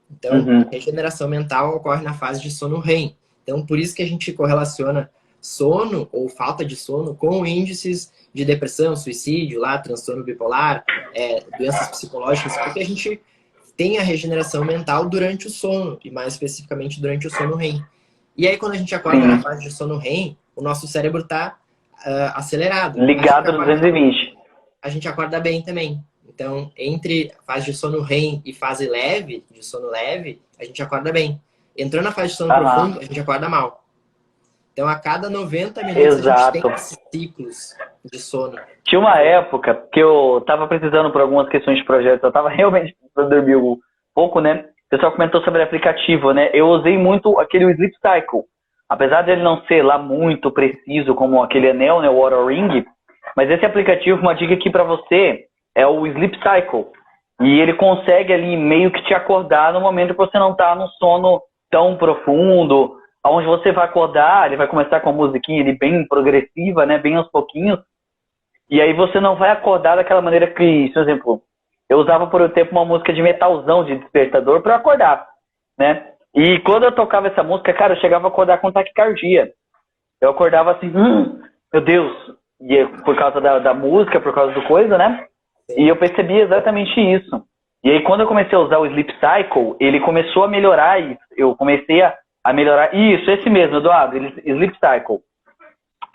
Então, regeneração mental ocorre na fase de sono REM. Então, por isso que a gente correlaciona sono ou falta de sono com índices de depressão, suicídio, transtorno bipolar, doenças psicológicas, porque a gente tem a regeneração mental durante o sono, e mais especificamente durante o sono REM. E aí, quando a gente acorda na fase de sono REM, o nosso cérebro está acelerado. Ligado no 220. A gente acorda bem também. Então, entre fase de sono REM e fase leve, de sono leve, a gente acorda bem. Entrando na fase de sono profundo, a gente acorda mal. Então, a cada 90 minutos, a gente tem esses ciclos de sono. Tinha uma época que eu tava precisando por algumas questões de projetos, eu tava realmente precisando dormir um pouco, né? O pessoal comentou sobre aplicativo, né? Eu usei muito aquele Sleep Cycle. Apesar dele não ser lá muito preciso como aquele anel, né, o Oura Ring, mas esse aplicativo, uma dica aqui para você, é o Sleep Cycle. E ele consegue ali meio que te acordar no momento que você não tá num sono tão profundo, onde você vai acordar, ele vai começar com uma musiquinha ali bem progressiva, né, bem aos pouquinhos, e aí você não vai acordar daquela maneira que, por exemplo, eu usava por um tempo uma música de metalzão de despertador para acordar, né? E quando eu tocava essa música, cara, eu chegava a acordar com taquicardia. Eu acordava assim, meu Deus, e por causa da música, por causa do coisa, né? E eu percebi exatamente isso. E aí quando eu comecei a usar o Sleep Cycle, ele começou a melhorar isso. Eu comecei a melhorar. Isso, esse mesmo, Eduardo, Sleep Cycle.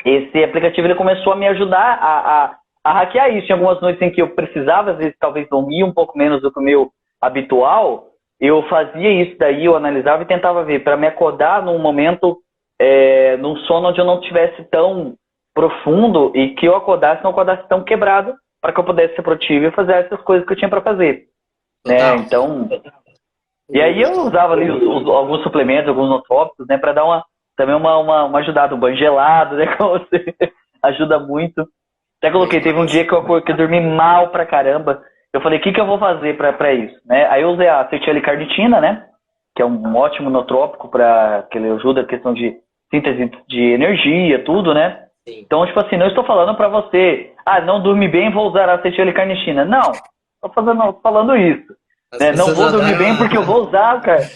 Esse aplicativo ele começou a me ajudar a hackear isso. Em algumas noites em que eu precisava, às vezes, talvez dormir um pouco menos do que o meu habitual, eu fazia isso daí, eu analisava e tentava ver, para me acordar num momento, num sono onde eu não estivesse tão profundo e que eu acordasse, não acordasse tão quebrado, para que eu pudesse ser produtivo e fazer essas coisas que eu tinha para fazer. Né? Então, e aí eu usava ali alguns suplementos, alguns nootrópicos, né, para dar também uma ajudada, um banho gelado, né, que você ajuda muito. Até coloquei, teve um dia que eu dormi mal pra caramba. Eu falei, o que eu vou fazer pra isso? Né? Aí eu usei a acetilcarnitina, né? Que é um ótimo nootrópico que ele ajuda a questão de síntese de energia, tudo, né? Sim. Então, tipo assim, não estou falando pra você, não dormi bem, vou usar a acetilcarnitina. Não, estou falando isso. Né? Não vou dormir bem porque eu vou usar, cara.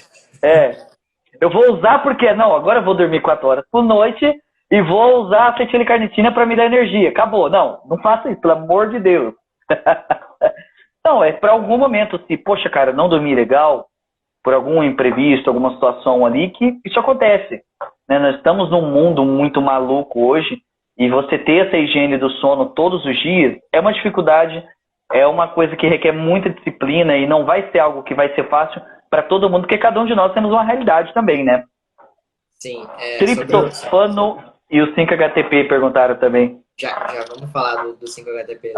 Eu vou usar porque, não, agora eu vou dormir 4 horas por noite, e vou usar acetilcarnitina para me dar energia. Acabou. Não, não faça isso, pelo amor de Deus. Não, é para algum momento, se, poxa, cara, não dormi legal, por algum imprevisto, alguma situação ali, que isso acontece. Né? Nós estamos num mundo muito maluco hoje, e você ter essa higiene do sono todos os dias é uma dificuldade, é uma coisa que requer muita disciplina, e não vai ser algo que vai ser fácil para todo mundo, porque cada um de nós temos uma realidade também, né? Sim. Triptofano e o 5-HTP perguntaram também. Já vamos falar do 5-HTP.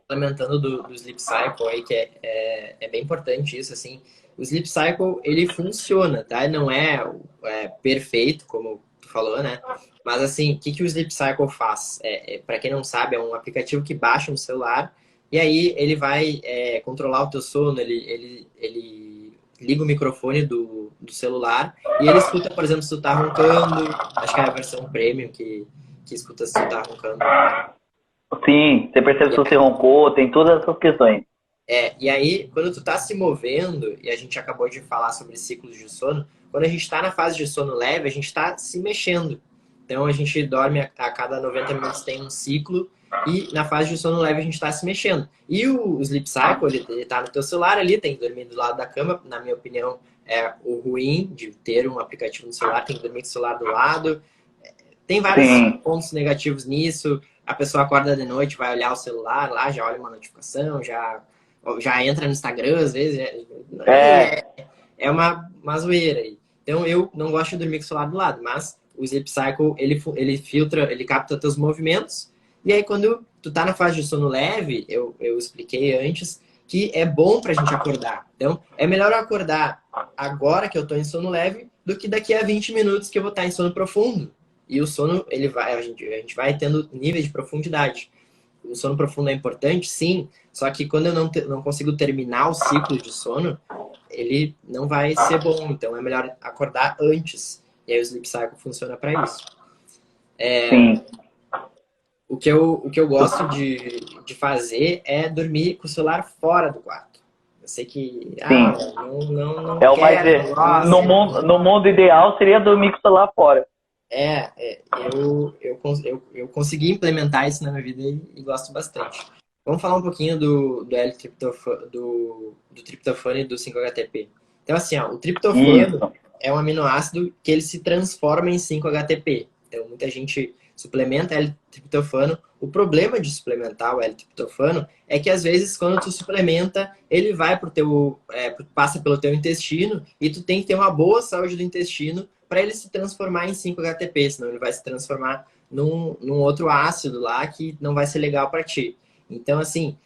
Implementando do Sleep Cycle aí, que é bem importante isso, assim. O Sleep Cycle, ele funciona, tá? Não é perfeito, como tu falou, né? Mas, assim, o que o Sleep Cycle faz? Para quem não sabe, é um aplicativo que baixa no celular e aí ele vai controlar o teu sono, ele liga o microfone do celular e ele escuta, por exemplo, se tu tá roncando. Acho que é a versão premium que escuta se tu tá roncando. Sim, você percebe se você roncou, tem todas essas questões. E aí, quando tu tá se movendo, e a gente acabou de falar sobre ciclos de sono, quando a gente tá na fase de sono leve, a gente tá se mexendo. Então, a gente dorme a cada 90 minutos tem um ciclo, e na fase de sono leve a gente tá se mexendo. E o Sleep Cycle, ele tá no teu celular ali, tem que dormir do lado da cama, na minha opinião, é o ruim de ter um aplicativo no celular, tem que dormir com o celular do lado. Tem vários pontos negativos nisso. A pessoa acorda de noite, vai olhar o celular lá, já olha uma notificação, já entra no Instagram, às vezes. É uma zoeira aí. Então, eu não gosto de dormir com o celular do lado, mas o Sleep Cycle, ele filtra, ele capta teus movimentos. E aí, quando tu tá na fase de sono leve, eu expliquei antes, que é bom pra gente acordar. Então, é melhor eu acordar agora que eu tô em sono leve do que daqui a 20 minutos que eu vou estar em sono profundo. E o sono, a gente vai tendo níveis de profundidade. O sono profundo é importante, sim, só que quando eu não consigo terminar o ciclo de sono, ele não vai ser bom. Então é melhor acordar antes. E aí o Sleep Cycle funciona para isso. Sim. O que eu gosto de fazer é dormir com o celular fora do quarto. Eu sei que não é o mais no mundo ideal seria dormir com o celular fora. Eu consegui implementar isso na minha vida e gosto bastante. Vamos falar um pouquinho do triptofano e do 5-HTP. Então, assim, o triptofano é um aminoácido que ele se transforma em 5-HTP. Então, muita gente suplementa L-triptofano. O problema de suplementar o L-triptofano é que, às vezes, quando tu suplementa, ele vai passa pelo teu intestino e tu tem que ter uma boa saúde do intestino para ele se transformar em 5-HTP, senão ele vai se transformar num outro ácido lá que não vai ser legal para ti. Então, assim,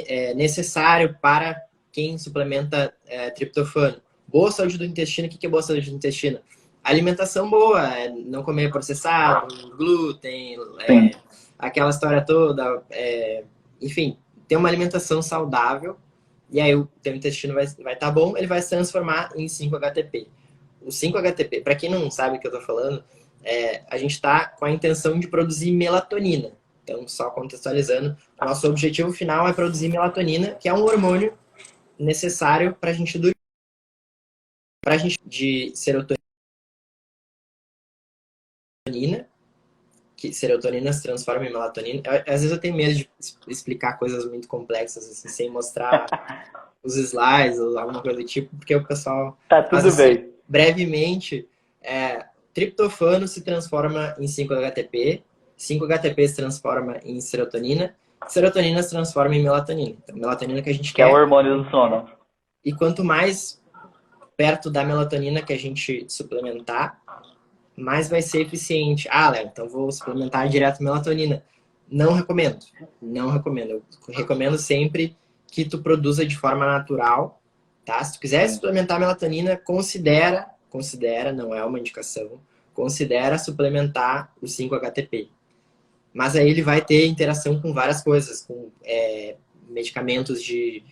é necessário para quem suplementa triptofano. Boa saúde do intestino. O que é boa saúde do intestino? Alimentação boa, não comer processado, glúten, aquela história toda. Enfim, ter uma alimentação saudável e aí o teu intestino vai estar bom, ele vai se transformar em 5-HTP. O 5-HTP, para quem não sabe o que eu tô falando, a gente está com a intenção de produzir melatonina. Então, só contextualizando, nosso objetivo final é produzir melatonina, que é um hormônio necessário para a gente dormir. Para a gente de serotonina, que serotonina se transforma em melatonina. Às vezes eu tenho medo de explicar coisas muito complexas, assim, sem mostrar os slides ou alguma coisa do tipo, porque o pessoal... Tá tudo bem. Brevemente, triptofano se transforma em 5-HTP, 5-HTP se transforma em serotonina se transforma em melatonina. Então, melatonina que a gente quer... é o hormônio do sono. E quanto mais perto da melatonina que a gente suplementar, mais vai ser eficiente. Léo, então vou suplementar direto melatonina. Não recomendo. Não recomendo. Eu recomendo sempre que tu produza de forma natural, tá? Se tu quiser suplementar melatonina, considera, não é uma indicação, considera suplementar o 5-HTP. Mas aí ele vai ter interação com várias coisas, com medicamentos de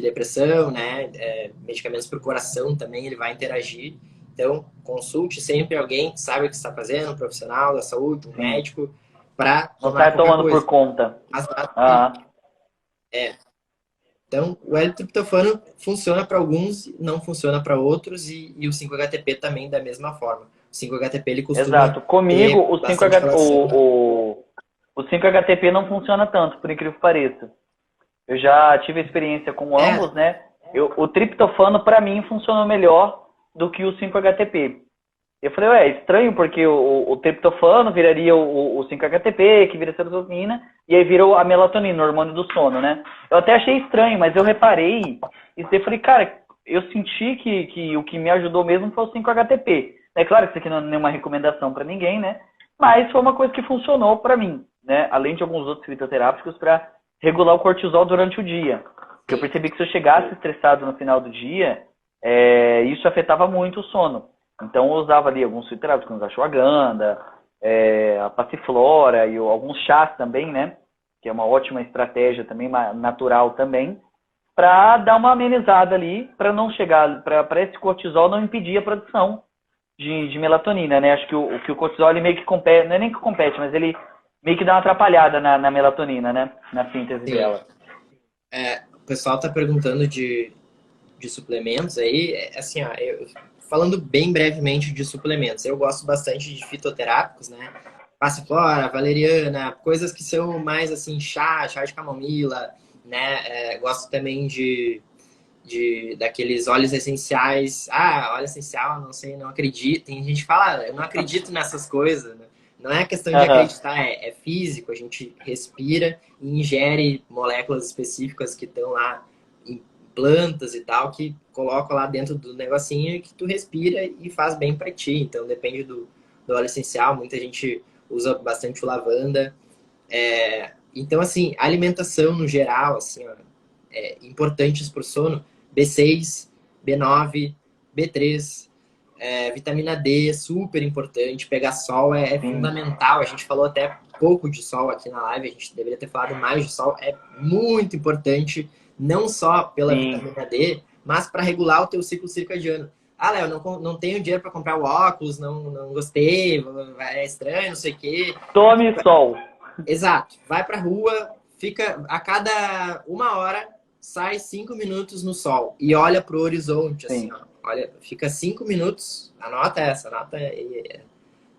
depressão, né? Medicamentos para o coração também, ele vai interagir. Então, consulte sempre alguém que sabe o que está fazendo, um profissional da saúde, um médico, para não está tomando por conta. Então, o L-triptofano funciona para alguns, não funciona para outros, e o 5-HTP também da mesma forma. 5-HTP ele costuma Exato. Comigo, ter o bastante 5H, relação. o 5-HTP não funciona tanto, por incrível que pareça. Eu já tive experiência com É, ambos, né? O triptofano, para mim, funcionou melhor do que o 5-HTP. Eu falei, ué, é estranho, porque o triptofano viraria o 5-HTP, que vira serotonina, e aí virou a melatonina, o hormônio do sono, né? Eu até achei estranho, mas eu reparei, e eu falei, cara, eu senti que o que me ajudou mesmo foi o 5-HTP. É claro que isso aqui não é nenhuma recomendação para ninguém, né? Mas foi uma coisa que funcionou para mim, né? Além de alguns outros fitoterápicos para regular o cortisol durante o dia. Porque eu percebi que se eu chegasse estressado no final do dia, isso afetava muito o sono. Então eu usava ali alguns fitoterápicos, como a ashwagandha, a passiflora e alguns chás também, né? Que é uma ótima estratégia também, natural também, para dar uma amenizada ali, para não chegar, para esse cortisol não impedir a produção de melatonina, né? Acho que o cortisol ele meio que compete, não é nem que compete, mas ele meio que dá uma atrapalhada na melatonina, né? Na síntese sim. dela. O pessoal tá perguntando de suplementos aí, assim, ó, falando bem brevemente de suplementos, eu gosto bastante de fitoterápicos, né? Passiflora, valeriana, coisas que são mais assim, chá de camomila, né? Gosto também daqueles óleos essenciais. Ah, óleo essencial, não sei, não acredito. Tem gente que fala, eu não acredito nessas coisas, né? Não é questão de Aham. acreditar, é físico, a gente respira e ingere moléculas específicas que estão lá em plantas e tal, que colocam lá dentro do negocinho que tu respira e faz bem para ti. Então depende do óleo essencial, muita gente usa bastante o lavanda. Então, assim, alimentação no geral, assim, ó, importantes para o sono, B6, B9, B3, vitamina D, super importante. Pegar sol é Sim. fundamental. A gente falou até pouco de sol aqui na live, a gente deveria ter falado mais de sol. É muito importante, não só pela Sim. vitamina D, mas para regular o teu ciclo circadiano. Ah, Léo, não tenho dinheiro para comprar o óculos, não gostei, é estranho, não sei o quê. Tome sol. Exato. Vai pra rua, fica a cada 1 hora, sai 5 minutos no sol e olha pro horizonte, assim, Sim. ó. Olha, fica 5 minutos, anota essa, anota aí.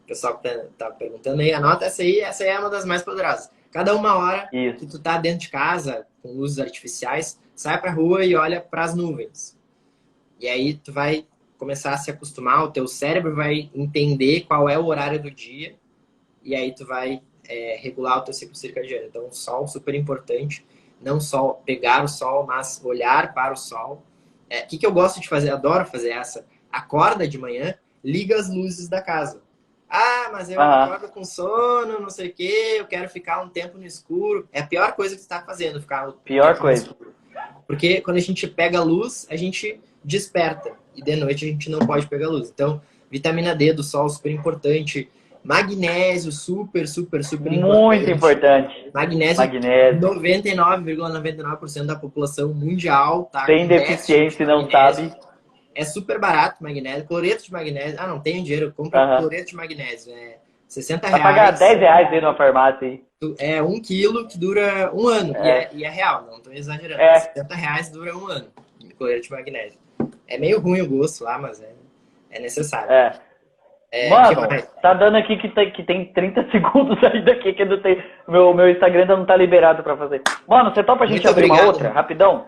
O pessoal que tá perguntando aí, anota essa aí é uma das mais poderosas. Cada 1 hora Isso. que tu tá dentro de casa, com luzes artificiais, sai pra rua e olha pras nuvens. E aí tu vai começar a se acostumar, o teu cérebro vai entender qual é o horário do dia, e aí tu vai regular o teu ciclo circadiano. Então, o sol super importante. Não só pegar o sol, mas olhar para o sol. O que eu gosto de fazer? Adoro fazer essa. Acorda de manhã, liga as luzes da casa. Ah, mas eu Aham. acordo com sono, não sei o quê, eu quero ficar um tempo no escuro. É a pior coisa que você está fazendo, ficar um Pior tempo no coisa. escuro. Porque quando a gente pega a luz, a gente desperta. E de noite a gente não pode pegar a luz. Então, vitamina D do sol, super importante. Magnésio, super, super, super Muito importante. importante. Magnésio, Magnésio. 99,99% da população mundial tá Tem com déficit de deficiência e não magnésio. sabe. É super barato magnésio. Cloreto de magnésio. Ah, não tenho dinheiro, compra Aham. cloreto de magnésio. É 60 Vai pagar reais. 10 reais aí numa farmácia aí. É 1 quilo que dura 1 ano. É. E é real, não estou exagerando. É. 60 reais dura 1 ano. Cloreto de magnésio. É meio ruim o gosto lá, mas é necessário. É. Que Mano, mais? tá dando aqui que tem 30 segundos aí daqui que não tem. Meu Instagram ainda não tá liberado pra fazer. Mano, você topa a gente Muito abrir uma obrigado. outra, rapidão?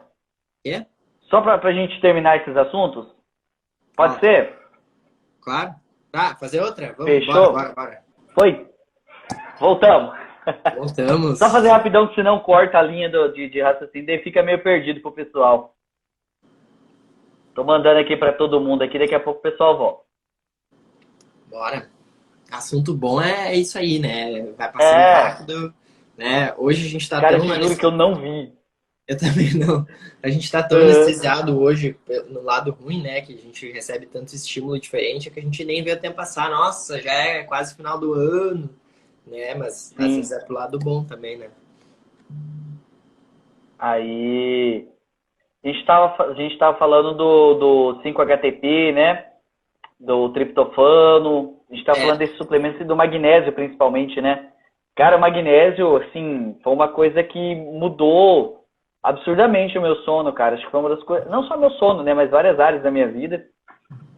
Quê? Só pra gente terminar esses assuntos? Pode ser? Claro. Tá, fazer outra? Vamos, Fechou? bora. Foi? Voltamos. Voltamos. Só fazer rapidão, que senão corta a linha de raciocínio e fica meio perdido pro pessoal. Tô mandando aqui pra todo mundo aqui, daqui a pouco o pessoal volta. Bora. Assunto bom é isso aí, né? Vai passando rápido, né? Hoje a gente tá Cara, tão... eu te juro que eu não vi. Eu também não. A gente tá tão anestesiado hoje no lado ruim, né? Que a gente recebe tanto estímulo diferente que a gente nem vê o tempo passar. Nossa, já é quase final do ano, né? Mas às Sim. vezes é pro lado bom também, né? Aí, a gente tava falando do 5-HTP, né? Do triptofano. A gente tava falando desses suplementos e do magnésio, principalmente, né? Cara, o magnésio, assim, foi uma coisa que mudou absurdamente o meu sono, cara. Acho que foi uma das coisas, não só meu sono, né? Mas várias áreas da minha vida.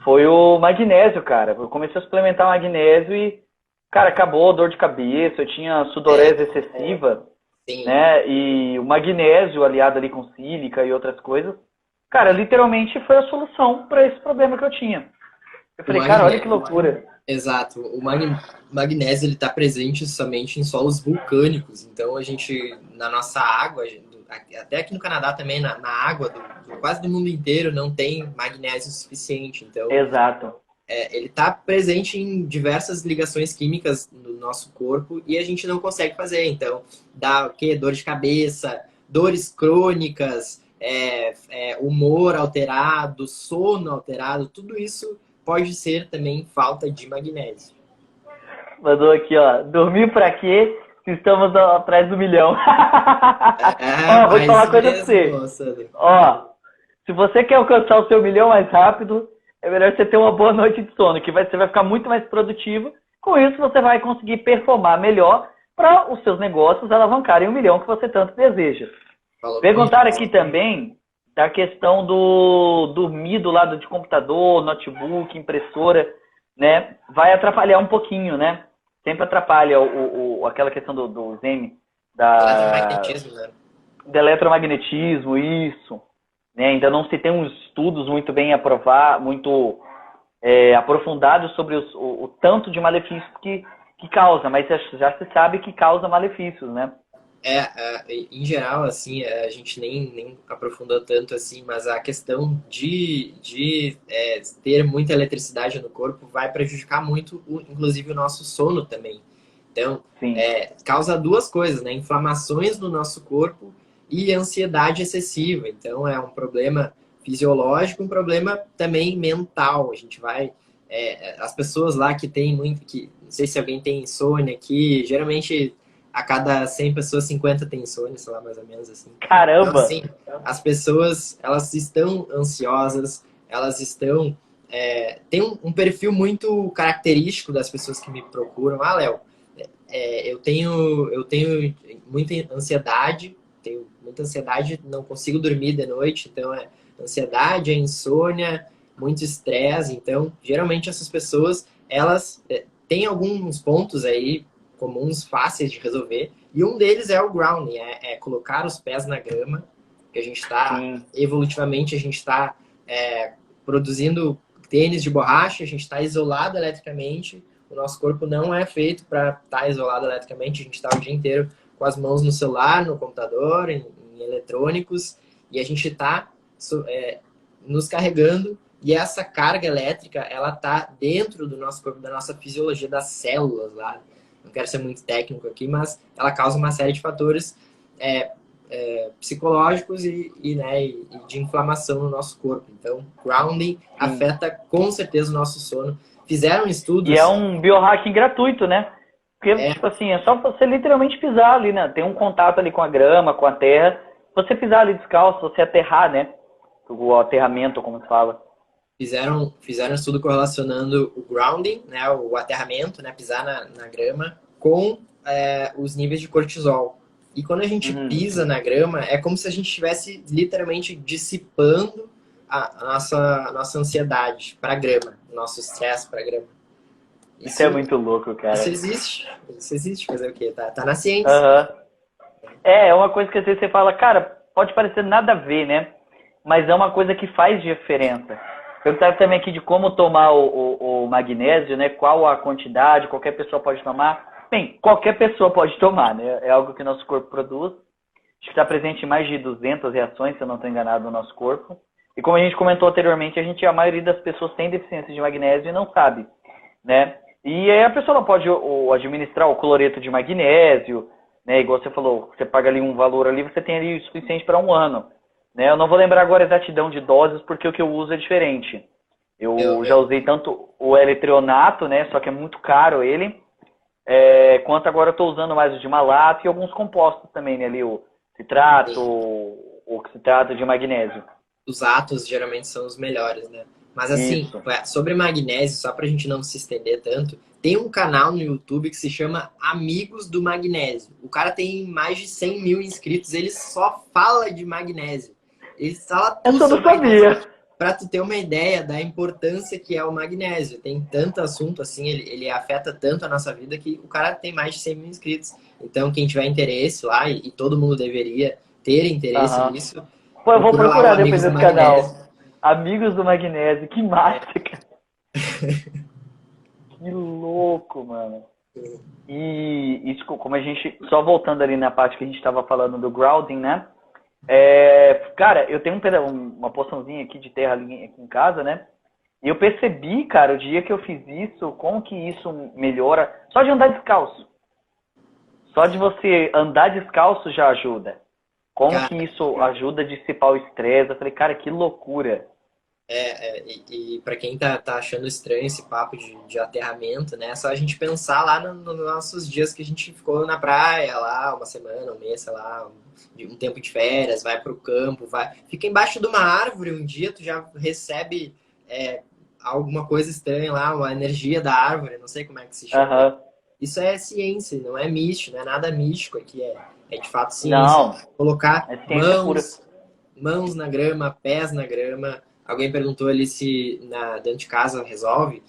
foi o magnésio, cara. Eu comecei a suplementar magnésio e, cara, acabou a dor de cabeça, eu tinha sudorese excessiva, Sim. né? E o magnésio aliado ali com sílica e outras coisas, cara, literalmente foi a solução para esse problema que eu tinha. Eu O falei, cara, olha que magnésio, loucura. exato. O magnésio ele está presente somente em solos vulcânicos. Então a gente, na nossa água, até aqui no Canadá também, na água quase do mundo inteiro, não tem magnésio suficiente. Então Exato. ele está presente em diversas ligações químicas no nosso corpo e a gente não consegue fazer. Então dá o quê? Dor de cabeça, dores crônicas, humor alterado, sono alterado, tudo isso pode ser também falta de magnésio. Mandou aqui, ó. Dormir pra quê? Se estamos atrás do milhão. Ó, vou te falar uma coisa pra você. Sandro. Ó, se você quer alcançar o seu milhão mais rápido, é melhor você ter uma boa noite de sono, que você vai ficar muito mais produtivo. Com isso, você vai conseguir performar melhor para os seus negócios alavancarem o milhão que você tanto deseja. Perguntaram aqui também da questão do dormir do lado de computador, notebook, impressora, né? Vai atrapalhar um pouquinho, né? Sempre atrapalha aquela questão do Zen, Eletromagnetismo, né? do eletromagnetismo, isso. Né? Ainda não se tem uns estudos muito bem aprovados, muito aprofundados sobre o tanto de malefícios que causa, mas já se sabe que causa malefícios, né? Em geral, assim, a gente nem aprofundou tanto assim, mas a questão de ter muita eletricidade no corpo vai prejudicar muito, inclusive, o nosso sono também. Então, causa duas coisas, né? Inflamações no nosso corpo e ansiedade excessiva. Então, é um problema fisiológico, um problema também mental. A gente vai... as pessoas lá que tem muito... não sei se alguém tem insônia aqui, geralmente... A cada 100 pessoas, 50 tem insônia, sei lá, mais ou menos assim. Caramba! Então, assim, as pessoas, elas estão ansiosas, elas estão... tem um perfil muito característico das pessoas que me procuram. Ah, Léo, eu tenho muita ansiedade, não consigo dormir de noite, então ansiedade, insônia, muito estresse. Então, geralmente essas pessoas, elas têm alguns pontos aí comuns, fáceis de resolver, e um deles é o grounding, colocar os pés na grama, que a gente está, evolutivamente, a gente está produzindo tênis de borracha, a gente está isolado eletricamente, o nosso corpo não é feito para estar isolado eletricamente, a gente está o dia inteiro com as mãos no celular, no computador, em eletrônicos, e a gente está nos carregando, e essa carga elétrica, ela está dentro do nosso corpo, da nossa fisiologia, das células lá. Não quero ser muito técnico aqui, mas ela causa uma série de fatores psicológicos e de inflamação no nosso corpo. Então, grounding afeta com certeza o nosso sono. Fizeram estudos... E é um biohacking gratuito, né? Porque, tipo assim, é só você literalmente pisar ali, né? Tem um contato ali com a grama, com a terra. Você pisar ali descalço, você aterrar, né? O aterramento, como se fala. Fizeram um estudo correlacionando o grounding, né, o aterramento, né, pisar na grama, com os níveis de cortisol. E quando a gente pisa na grama, é como se a gente estivesse literalmente dissipando a nossa ansiedade para a grama, o nosso estresse para a grama. Isso é muito louco, cara. Isso existe, fazer o quê? Tá na ciência. É uma coisa que às vezes você fala, cara, pode parecer nada a ver, né? Mas é uma coisa que faz diferença. Perguntaram também aqui de como tomar o magnésio, né? Qual a quantidade, qualquer pessoa pode tomar. Bem, qualquer pessoa pode tomar, né? É algo que o nosso corpo produz. Acho que está presente em mais de 200 reações, se eu não estou enganado, no nosso corpo. E como a gente comentou anteriormente, a maioria das pessoas tem deficiência de magnésio e não sabe, né? E aí a pessoa não pode administrar o cloreto de magnésio, né? Igual você falou, você paga ali um valor ali, você tem ali o suficiente para um ano. Né? Eu não vou lembrar agora a exatidão de doses, porque o que eu uso é diferente. Eu já usei tanto o L-treonato, né? Só que é muito caro ele, quanto agora eu estou usando mais o de malato e alguns compostos também, né? Ali o citrato, o oxitrato de magnésio. Os átomos geralmente são os melhores, né? Mas assim, sobre magnésio, só pra gente não se estender tanto, tem um canal no YouTube que se chama Amigos do Magnésio. O cara tem mais de 100 mil inscritos, ele só fala de magnésio. Ele fala tudo. Eu não sabia. para tu ter uma ideia da importância que é o magnésio. Tem tanto assunto assim, ele afeta tanto a nossa vida que o cara tem mais de 100 mil inscritos. Então, quem tiver interesse lá, e todo mundo deveria ter interesse Aham. nisso, Pô, eu vou procura lá o procurar depois Amigos do esse Magnésio. canal. Amigos do Magnésio. Que massa, cara. Que louco, mano. E isso, como a gente, só voltando ali na parte que a gente estava falando do grounding, né? Cara, eu tenho uma porçãozinha aqui de terra ali aqui em casa, né? E eu percebi, cara, o dia que eu fiz isso, como que isso melhora. Só de andar descalço. Só de você andar descalço já ajuda. Como que Cara, isso ajuda a dissipar o estresse? Eu falei, cara, que loucura. e para quem tá achando estranho esse papo de aterramento, né? É só a gente pensar lá nos nossos dias que a gente ficou na praia, lá, uma semana, um mês, sei lá, um tempo de férias, vai pro campo, fica embaixo de uma árvore um dia, tu já recebe alguma coisa estranha lá, uma energia da árvore, não sei como é que se chama. Aham. Isso é ciência, não é místico, não é nada místico aqui, é de fato ciência. Não, Colocar é ciência pura. mãos na grama, pés na grama. Alguém perguntou ali se dentro de casa resolve.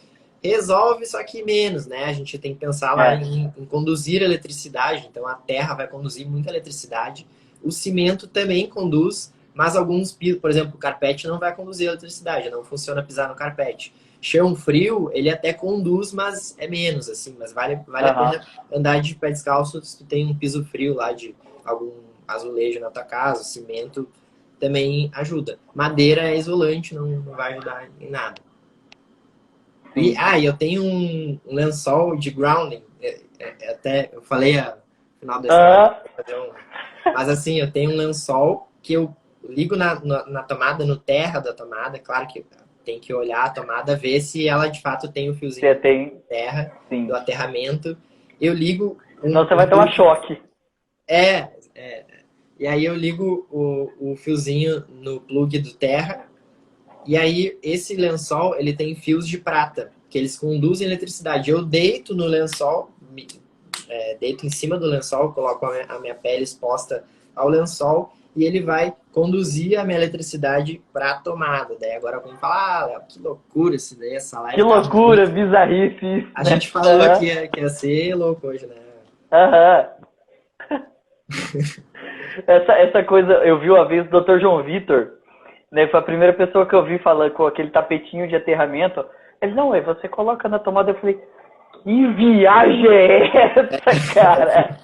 Resolve, só que menos, né? A gente tem que pensar lá É. em conduzir eletricidade. Então, a terra vai conduzir muita eletricidade. O cimento também conduz, mas alguns pisos, por exemplo, o carpete não vai conduzir eletricidade. Não funciona pisar no carpete. Chão frio, ele até conduz, mas é menos, assim. Mas vale a Aham. pena andar de pé descalço se tu tem um piso frio lá de algum azulejo na tua casa, cimento também ajuda. Madeira é isolante, não vai ajudar em nada. E Sim. eu tenho um lençol de grounding. Até eu falei no final da história. Aham. Mas assim, eu tenho um lençol que eu ligo na tomada, no terra da tomada. Claro que tem que olhar a tomada, ver se ela de fato tem o fiozinho Você de tem. terra, Sim. do aterramento. Eu ligo Senão você vai tomar choque. É, é. E aí eu ligo o fiozinho no plug do terra. E aí esse lençol, ele tem fios de prata, que eles conduzem eletricidade. Eu deito no lençol, deito em cima do lençol, coloco a minha pele exposta ao lençol e ele vai conduzir a minha eletricidade para a tomada. Daí agora alguém fala, Léo, que loucura isso daí, essa live Que tá loucura, muito... bizarrice isso, A né? gente falou que ia ser louco hoje, né? Aham. Essa coisa, eu vi uma vez o Dr. João Vitor, né? Foi a primeira pessoa que eu vi falando com aquele tapetinho de aterramento. Ele, não, você coloca na tomada. Eu falei, que viagem é essa, cara?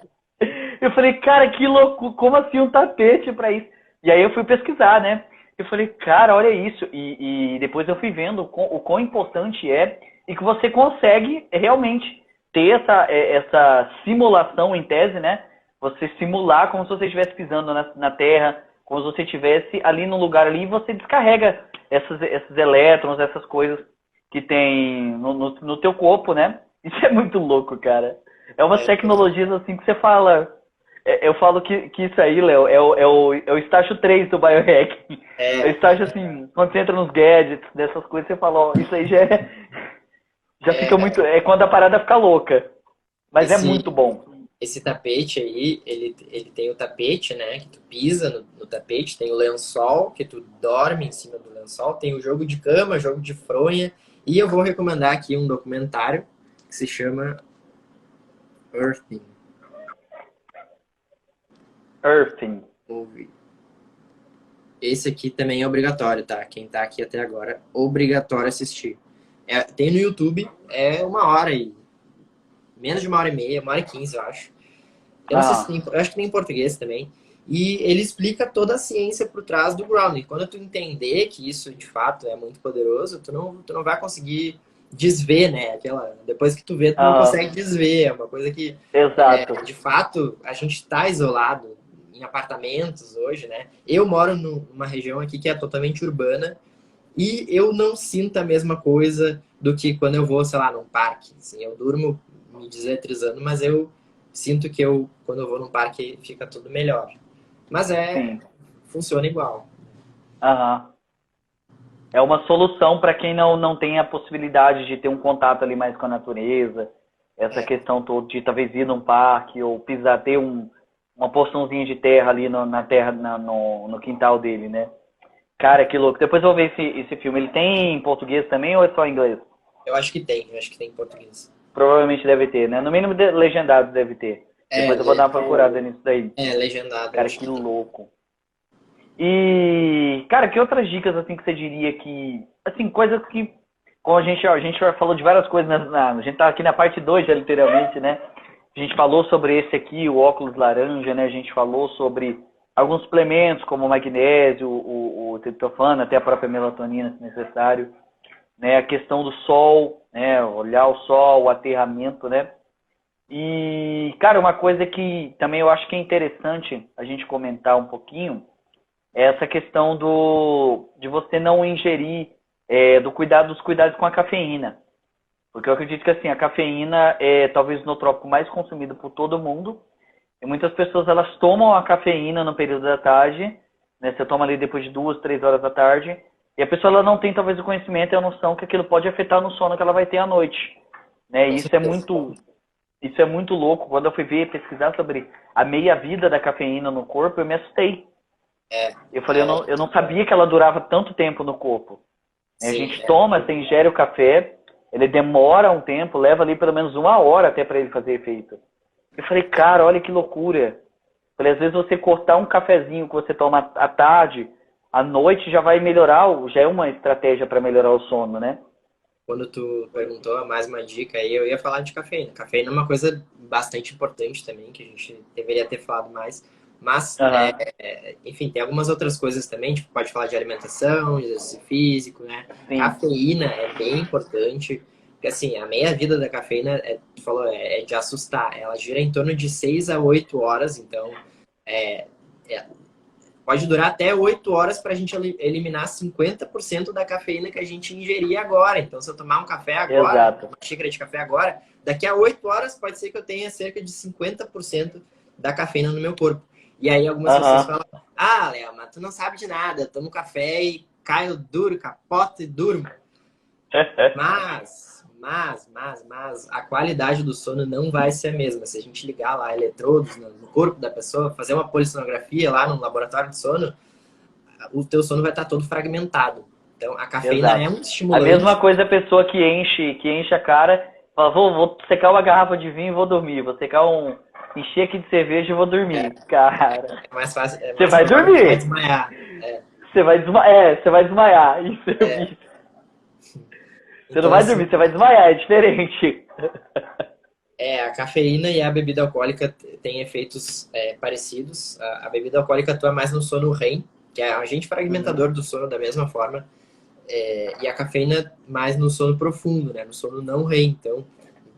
Eu falei, cara, que louco, como assim um tapete pra isso? E aí eu fui pesquisar, né? Eu falei, cara, olha isso. E depois eu fui vendo o quão importante é e que você consegue realmente ter essa simulação em tese, né? Você simular como se você estivesse pisando na terra, como se você estivesse ali no lugar ali e você descarrega esses elétrons, essas coisas que tem no teu corpo, né? Isso é muito louco, cara. É umas tecnologias assim que você fala. Eu falo que isso aí, Léo, é o estágio 3 do biohacking. É o estágio assim, quando você entra nos gadgets, dessas coisas, você fala, ó, isso aí já fica muito. É quando a parada fica louca. Mas é muito bom. Esse tapete aí, ele tem o tapete, né? Que tu pisa no tapete, tem o lençol, que tu dorme em cima do lençol, tem o jogo de cama, jogo de fronha. E eu vou recomendar aqui um documentário que se chama Earthing. Esse aqui também é obrigatório, tá? Quem tá aqui até agora, obrigatório assistir. Tem no YouTube, é 1 hora e... Menos de 1 hora e meia, 1 hora e 15, eu acho. Eu não sei se tem, eu acho que tem em português também. E ele explica toda a ciência por trás do grounding. Quando tu entender que isso de fato é muito poderoso, tu não vai conseguir desver, né? Depois que tu vê, tu não consegue desver. É uma coisa que, Exato. de fato, a gente está isolado em apartamentos hoje, né? Eu moro numa região aqui que é totalmente urbana e eu não sinto a mesma coisa do que quando eu vou, sei lá, num parque. Assim, eu durmo me deseletrizando, mas eu sinto que quando eu vou num parque, fica tudo melhor. Mas Sim. funciona igual. É uma solução para quem não tem a possibilidade de ter um contato ali mais com a natureza. Essa questão toda de talvez ir num parque ou pisar, ter uma porçãozinha de terra ali na terra, no quintal dele, né? Cara, que louco. Depois eu vou ver esse filme. Ele tem em português também ou é só em inglês? Eu acho que tem em português. Provavelmente deve ter, né? No mínimo legendado deve ter. Depois eu vou dar uma procurada nisso daí. Legendado. Cara, que louco. E, cara, que outras dicas, assim, que você diria que... Assim, coisas que... Como a gente já falou de várias coisas, a gente tá aqui na parte 2 já, literalmente, né? A gente falou sobre esse aqui, o óculos laranja, né? A gente falou sobre alguns suplementos, como o magnésio, o triptofano, até a própria melatonina, se necessário. Né? A questão do sol, né? Olhar o sol, o aterramento, né? E, cara, uma coisa que também eu acho que é interessante a gente comentar um pouquinho é essa questão de você não ingerir, dos cuidados com a cafeína. Porque eu acredito que assim, a cafeína é talvez o nootrópico mais consumido por todo mundo. E muitas pessoas elas tomam a cafeína no período da tarde, né? Você toma ali depois de 2, 3 horas da tarde, e a pessoa ela não tem talvez o conhecimento e a noção que aquilo pode afetar no sono que ela vai ter à noite. Né? E isso é muito louco. Quando eu fui pesquisar sobre a meia-vida da cafeína no corpo, eu me assustei. Eu falei, eu não sabia que ela durava tanto tempo no corpo. Sim, a gente toma, você ingere o café, ele demora um tempo, leva ali pelo menos 1 hora até para ele fazer efeito. Eu falei, cara, olha que loucura. Eu falei, às vezes você cortar um cafezinho que você toma à tarde, à noite já vai melhorar, já é uma estratégia para melhorar o sono, né? Quando tu perguntou mais uma dica aí, eu ia falar de cafeína. Cafeína é uma coisa bastante importante também, que a gente deveria ter falado mais. Mas, enfim, tem algumas outras coisas também, tipo, pode falar de alimentação, de exercício físico, né? Sim. Cafeína é bem importante, porque assim, a meia-vida da cafeína, tu falou, é de assustar. Ela gira em torno de 6 a 8 horas, então pode durar até 8 horas para a gente eliminar 50% da cafeína que a gente ingerir agora. Então, se eu tomar um café agora, uma xícara de café agora, daqui a 8 horas pode ser que eu tenha cerca de 50% da cafeína no meu corpo. E aí algumas pessoas falam, Léo, mas tu não sabe de nada, eu tomo café e caio duro, capoto e durmo. Mas a qualidade do sono não vai ser a mesma. Se a gente ligar lá eletrodos no corpo da pessoa, fazer uma polissonografia lá no laboratório de sono, o teu sono vai estar todo fragmentado. Então a cafeína é um estimulante. A mesma coisa a pessoa que enche a cara, fala, vou secar uma garrafa de vinho e vou dormir, vou secar encher aqui de cerveja e vou dormir. Cara, é mais fácil. Você vai dormir. Você vai desmaiar. Você vai desmaiar. Isso Você não vai dormir, você vai desmaiar, é diferente. A cafeína e a bebida alcoólica têm efeitos parecidos. A bebida alcoólica atua mais no sono REM, que é agente fragmentador do sono da mesma forma, e a cafeína mais no sono profundo, né? No sono não REM. Então,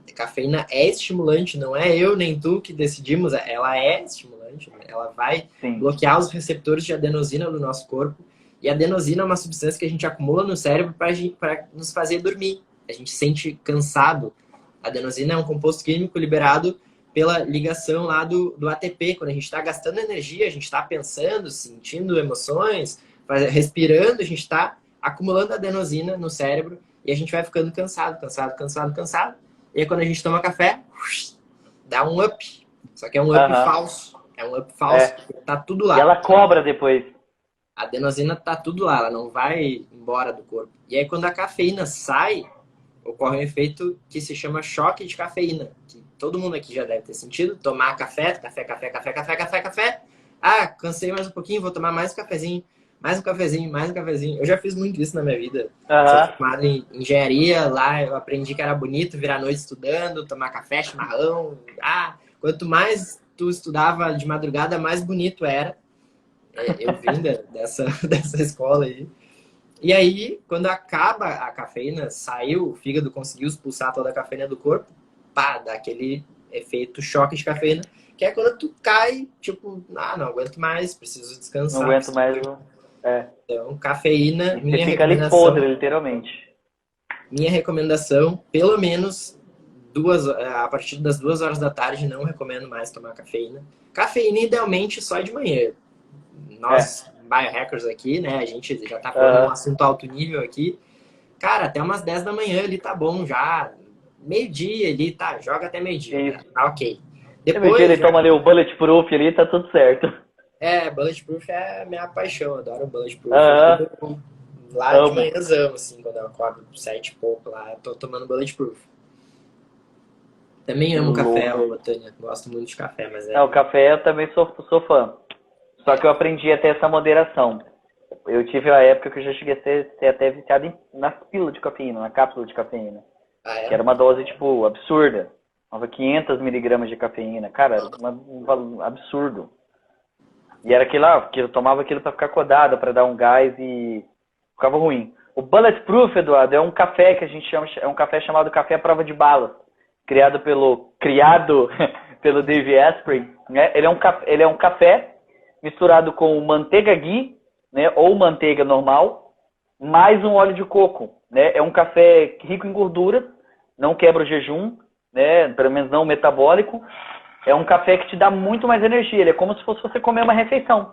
a cafeína é estimulante, não é eu nem tu que decidimos, ela é estimulante, né? Ela vai bloquear os receptores de adenosina no nosso corpo. E a adenosina é uma substância que a gente acumula no cérebro para nos fazer dormir. A gente se sente cansado. A adenosina é um composto químico liberado pela ligação lá do ATP. Quando a gente está gastando energia, a gente está pensando, sentindo emoções, respirando, a gente está acumulando adenosina no cérebro e a gente vai ficando cansado. E aí quando a gente toma café, dá um up. Só que é um up falso. É um up falso, porque tá tudo lá. E ela cobra depois. A adenosina tá tudo lá, ela não vai embora do corpo. E aí quando a cafeína sai, ocorre um efeito que se chama choque de cafeína. Que todo mundo aqui já deve ter sentido. Tomar café. Cansei mais um pouquinho, vou tomar mais um cafezinho. Eu já fiz muito isso na minha vida. Sou formado em engenharia, lá eu aprendi que era bonito virar a noite estudando, tomar café, chimarrão. Quanto mais tu estudava de madrugada, mais bonito era. Eu vim dessa escola aí. E aí, quando acaba a cafeína, saiu, o fígado conseguiu expulsar toda a cafeína do corpo, dá aquele efeito choque de cafeína, que é quando tu cai, tipo, não aguento mais, preciso descansar. Não aguento mais. Então, cafeína, minha recomendação... fica ali podre, literalmente. Minha recomendação, pelo menos, a partir das 2 horas da tarde, não recomendo mais tomar cafeína. Cafeína, idealmente, só de manhã. Nós, biohackers aqui, né? A gente já tá falando um assunto alto nível aqui. Cara, até umas 10 da manhã ali tá bom já. Meio-dia ali, joga até meio-dia. Tá ok. Depois ele toma ali o bulletproof ali, tá tudo certo. Bulletproof é a minha paixão, eu adoro Bulletproof. Aham, Lá de amo. manhãzão, assim, quando eu acordo 7 e pouco lá, eu tô tomando Bulletproof. Também Que amo café, louco. ô, Tânia. Gosto muito de café, mas É, o café eu também sou fã. Só que eu aprendi a ter essa moderação. Eu tive a época que eu já cheguei a ser até viciado nas pílulas de cafeína, na cápsula de cafeína. Ah, Que era é? uma dose, tipo, absurda. Tava 500 miligramas de cafeína. Cara, era um valor absurdo. E era aquilo lá, que eu tomava aquilo pra ficar acordado, pra dar um gás e ficava ruim. O Bulletproof, Eduardo, é um café que a gente chama, é um café chamado café à prova de balas, criado pelo Dave Asprey, né? Ele é um café misturado com manteiga ghee, né, ou manteiga normal, mais um óleo de coco, né? É um café rico em gordura, não quebra o jejum, né? Pelo menos não metabólico. É um café que te dá muito mais energia. Ele é como se fosse você comer uma refeição.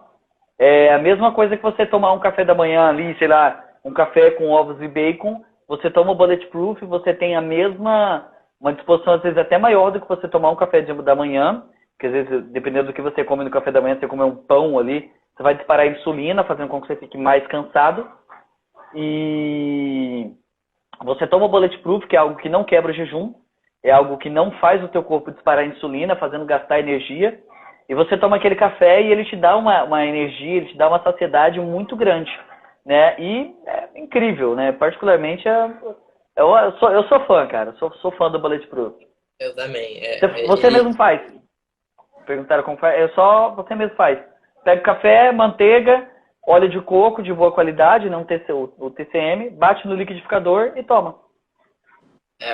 É a mesma coisa que você tomar um café da manhã ali, sei lá, um café com ovos e bacon. Você toma o Bulletproof, você tem a mesma, uma disposição às vezes até maior do que você tomar um café da manhã. Porque às vezes, dependendo do que você come no café da manhã, você comer um pão ali, você vai disparar insulina, fazendo com que você fique mais cansado. E você toma o Bulletproof, que é algo que não quebra o jejum, é algo que não faz o teu corpo disparar insulina, fazendo gastar energia. E você toma aquele café e ele te dá uma energia, ele te dá uma saciedade muito grande, né? E é incrível, né? Particularmente, eu sou fã, cara. Sou fã do Bulletproof. Eu também. Você mesmo faz. Perguntaram como faz. Você mesmo faz. Pega café, manteiga, óleo de coco de boa qualidade, não o TCM, bate no liquidificador e toma.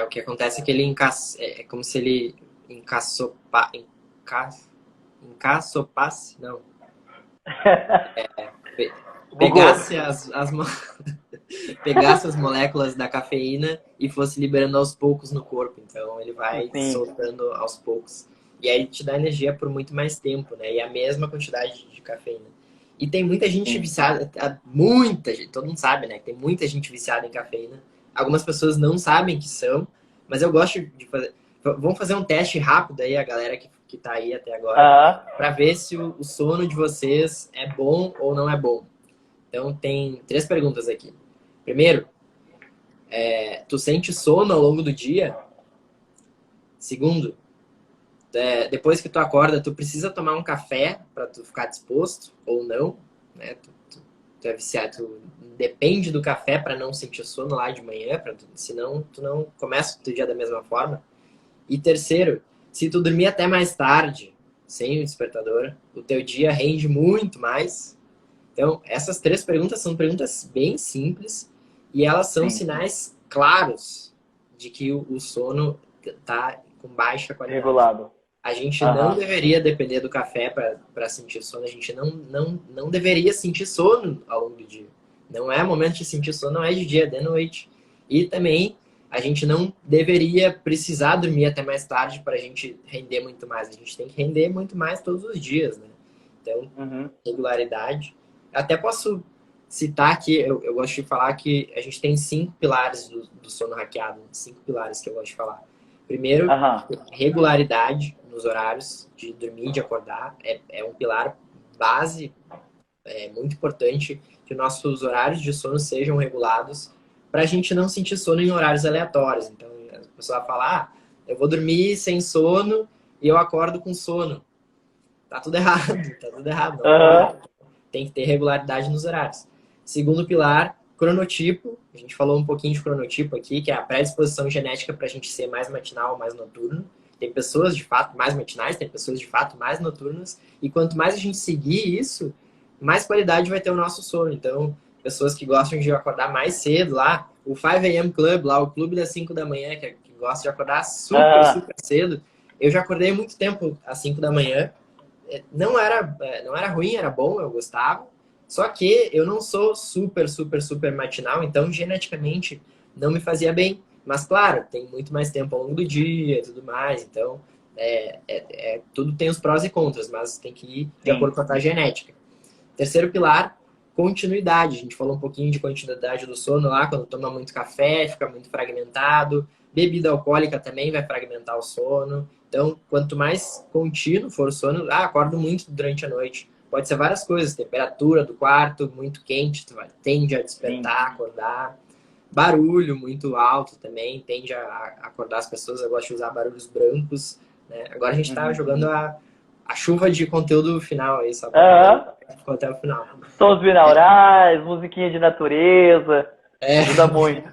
O que acontece é que ele é como se ele encaçopasse, não. Pe- Bugou. Pegasse pegasse as moléculas da cafeína e fosse liberando aos poucos no corpo. Então ele vai Sim, soltando aos poucos. E aí te dá energia por muito mais tempo, né? E a mesma quantidade de cafeína. E tem muita gente sim. viciada, muita gente, todo mundo sabe, né? Que tem muita gente viciada em cafeína. Algumas pessoas não sabem que são, mas eu gosto de fazer. Vamos fazer um teste rápido aí, a galera que tá aí até agora, Ah, para ver se o sono de vocês é bom ou não é bom. Então, tem 3 perguntas aqui. Primeiro, tu sente sono ao longo do dia? Segundo, depois que tu acorda, tu precisa tomar um café para tu ficar disposto ou não? Né? Tu é viciado, tu depende do café para não sentir sono lá de manhã, senão tu não começa o teu dia da mesma forma. E terceiro, se tu dormir até mais tarde, sem o despertador, o teu dia rende muito mais. Então, essas 3 perguntas são perguntas bem simples e elas são sim. sinais claros de que o sono está com baixa qualidade. Regulado. A gente não Aham. deveria depender do café para sentir sono, a gente não deveria sentir sono ao longo do dia. Não é momento de sentir sono, não é de dia, é de noite. E também a gente não deveria precisar dormir até mais tarde para a gente render muito mais. A gente tem que render muito mais todos os dias, né? Então, Uhum. regularidade. Até posso citar aqui, eu gosto de falar que a gente tem 5 pilares do sono hackeado, 5 pilares que eu gosto de falar. Primeiro, Aham. regularidade nos horários de dormir e de acordar. É um pilar base, muito importante que nossos horários de sono sejam regulados para a gente não sentir sono em horários aleatórios. Então, a pessoa fala, eu vou dormir sem sono e eu acordo com sono. Tá tudo errado, tá tudo errado, não Aham. pode. Tem que ter regularidade nos horários. Segundo pilar, cronotipo. A gente falou um pouquinho de cronotipo aqui, que é a predisposição genética para a gente ser mais matinal ou mais noturno. Tem pessoas, de fato, mais matinais, tem pessoas, de fato, mais noturnas. E quanto mais a gente seguir isso, mais qualidade vai ter o nosso sono. Então, pessoas que gostam de acordar mais cedo lá, o 5 a.m. Club, lá, o clube das 5 da manhã, que gosta de acordar super, Aham. super cedo. Eu já acordei muito tempo às 5 da manhã. Não era ruim, era bom, eu gostava. Só que eu não sou super, super, super matinal, então geneticamente não me fazia bem. Mas claro, tem muito mais tempo ao longo do dia e tudo mais, então tudo tem os prós e contras, mas tem que ir de Sim. acordo com a tua genética. Terceiro pilar, continuidade. A gente falou um pouquinho de continuidade do sono lá, quando toma muito café, fica muito fragmentado. Bebida alcoólica também vai fragmentar o sono. Então, quanto mais contínuo for o sono, acordo muito durante a noite. pode ser várias coisas. Temperatura do quarto, muito quente, tende a despertar, acordar. Barulho muito alto também, tende a acordar as pessoas. Eu gosto de usar barulhos brancos, né? Agora a gente tá jogando a chuva de conteúdo final aí, só pra até o final. Sons binaurais, musiquinha de natureza, ajuda muito.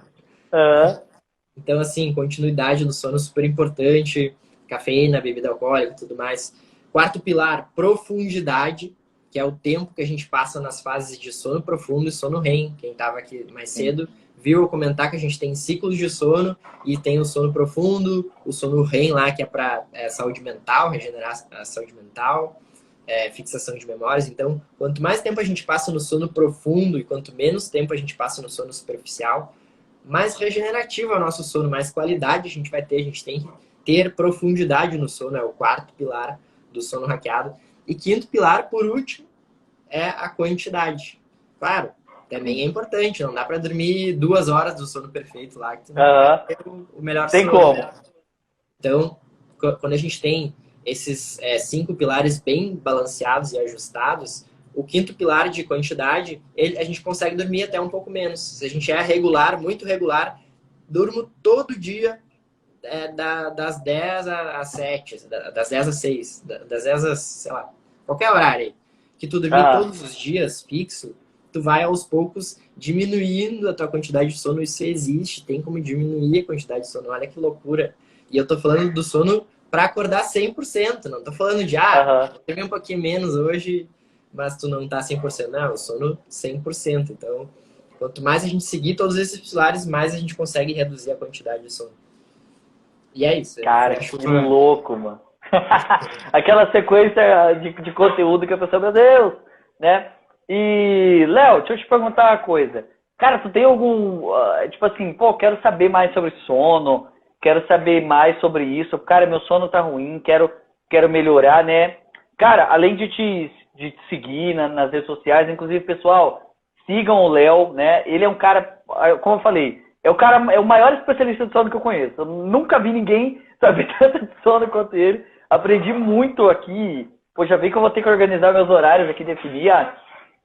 Então, assim, continuidade do sono super importante, cafeína, bebida alcoólica e tudo mais. Quarto pilar, profundidade, que é o tempo que a gente passa nas fases de sono profundo e sono REM. Quem estava aqui mais cedo viu eu comentar que a gente tem ciclos de sono e tem o sono profundo, o sono REM lá, que é para saúde mental, regenerar a saúde mental, fixação de memórias. Então, quanto mais tempo a gente passa no sono profundo e quanto menos tempo a gente passa no sono superficial, mais regenerativo é o nosso sono, mais qualidade a gente vai ter. A gente tem que ter profundidade no sono, é o quarto pilar do sono hackeado. E quinto pilar, por último, é a quantidade. Claro, também é importante, não dá para dormir 2 horas do sono perfeito lá, que tu não vai ter o melhor tem sono. Como. Né? Então, quando a gente tem esses 5 pilares bem balanceados e ajustados, o quinto pilar de quantidade, a gente consegue dormir até um pouco menos. Se a gente é regular, muito regular, durmo todo dia das 10 às 7, das 10 às 6, das 10 às, sei lá, qualquer horário aí. Que tu dormir todos os dias, fixo, tu vai aos poucos diminuindo a tua quantidade de sono. Isso existe, tem como diminuir a quantidade de sono. Olha que loucura. E eu tô falando do sono para acordar 100%, não tô falando de, dormi um pouquinho menos hoje, mas tu não tá 100%. Não, eu sono 100%. Então, quanto mais a gente seguir todos esses pilares, mais a gente consegue reduzir a quantidade de sono. E é isso. Cara, que louco, mano. Aquela sequência de conteúdo que a pessoa, meu Deus, né? E, Léo, deixa eu te perguntar uma coisa. Cara, tu tem algum, tipo assim, pô, quero saber mais sobre sono, quero saber mais sobre isso. Cara, meu sono tá ruim, quero melhorar, né? Cara, além de te seguir nas redes sociais, inclusive, pessoal, sigam o Léo, né? Ele é um cara, como eu falei, é o maior especialista de sono que eu conheço. Eu nunca vi ninguém saber tanto de sono quanto ele. Aprendi muito aqui. Pô, já vi que eu vou ter que organizar meus horários aqui, definir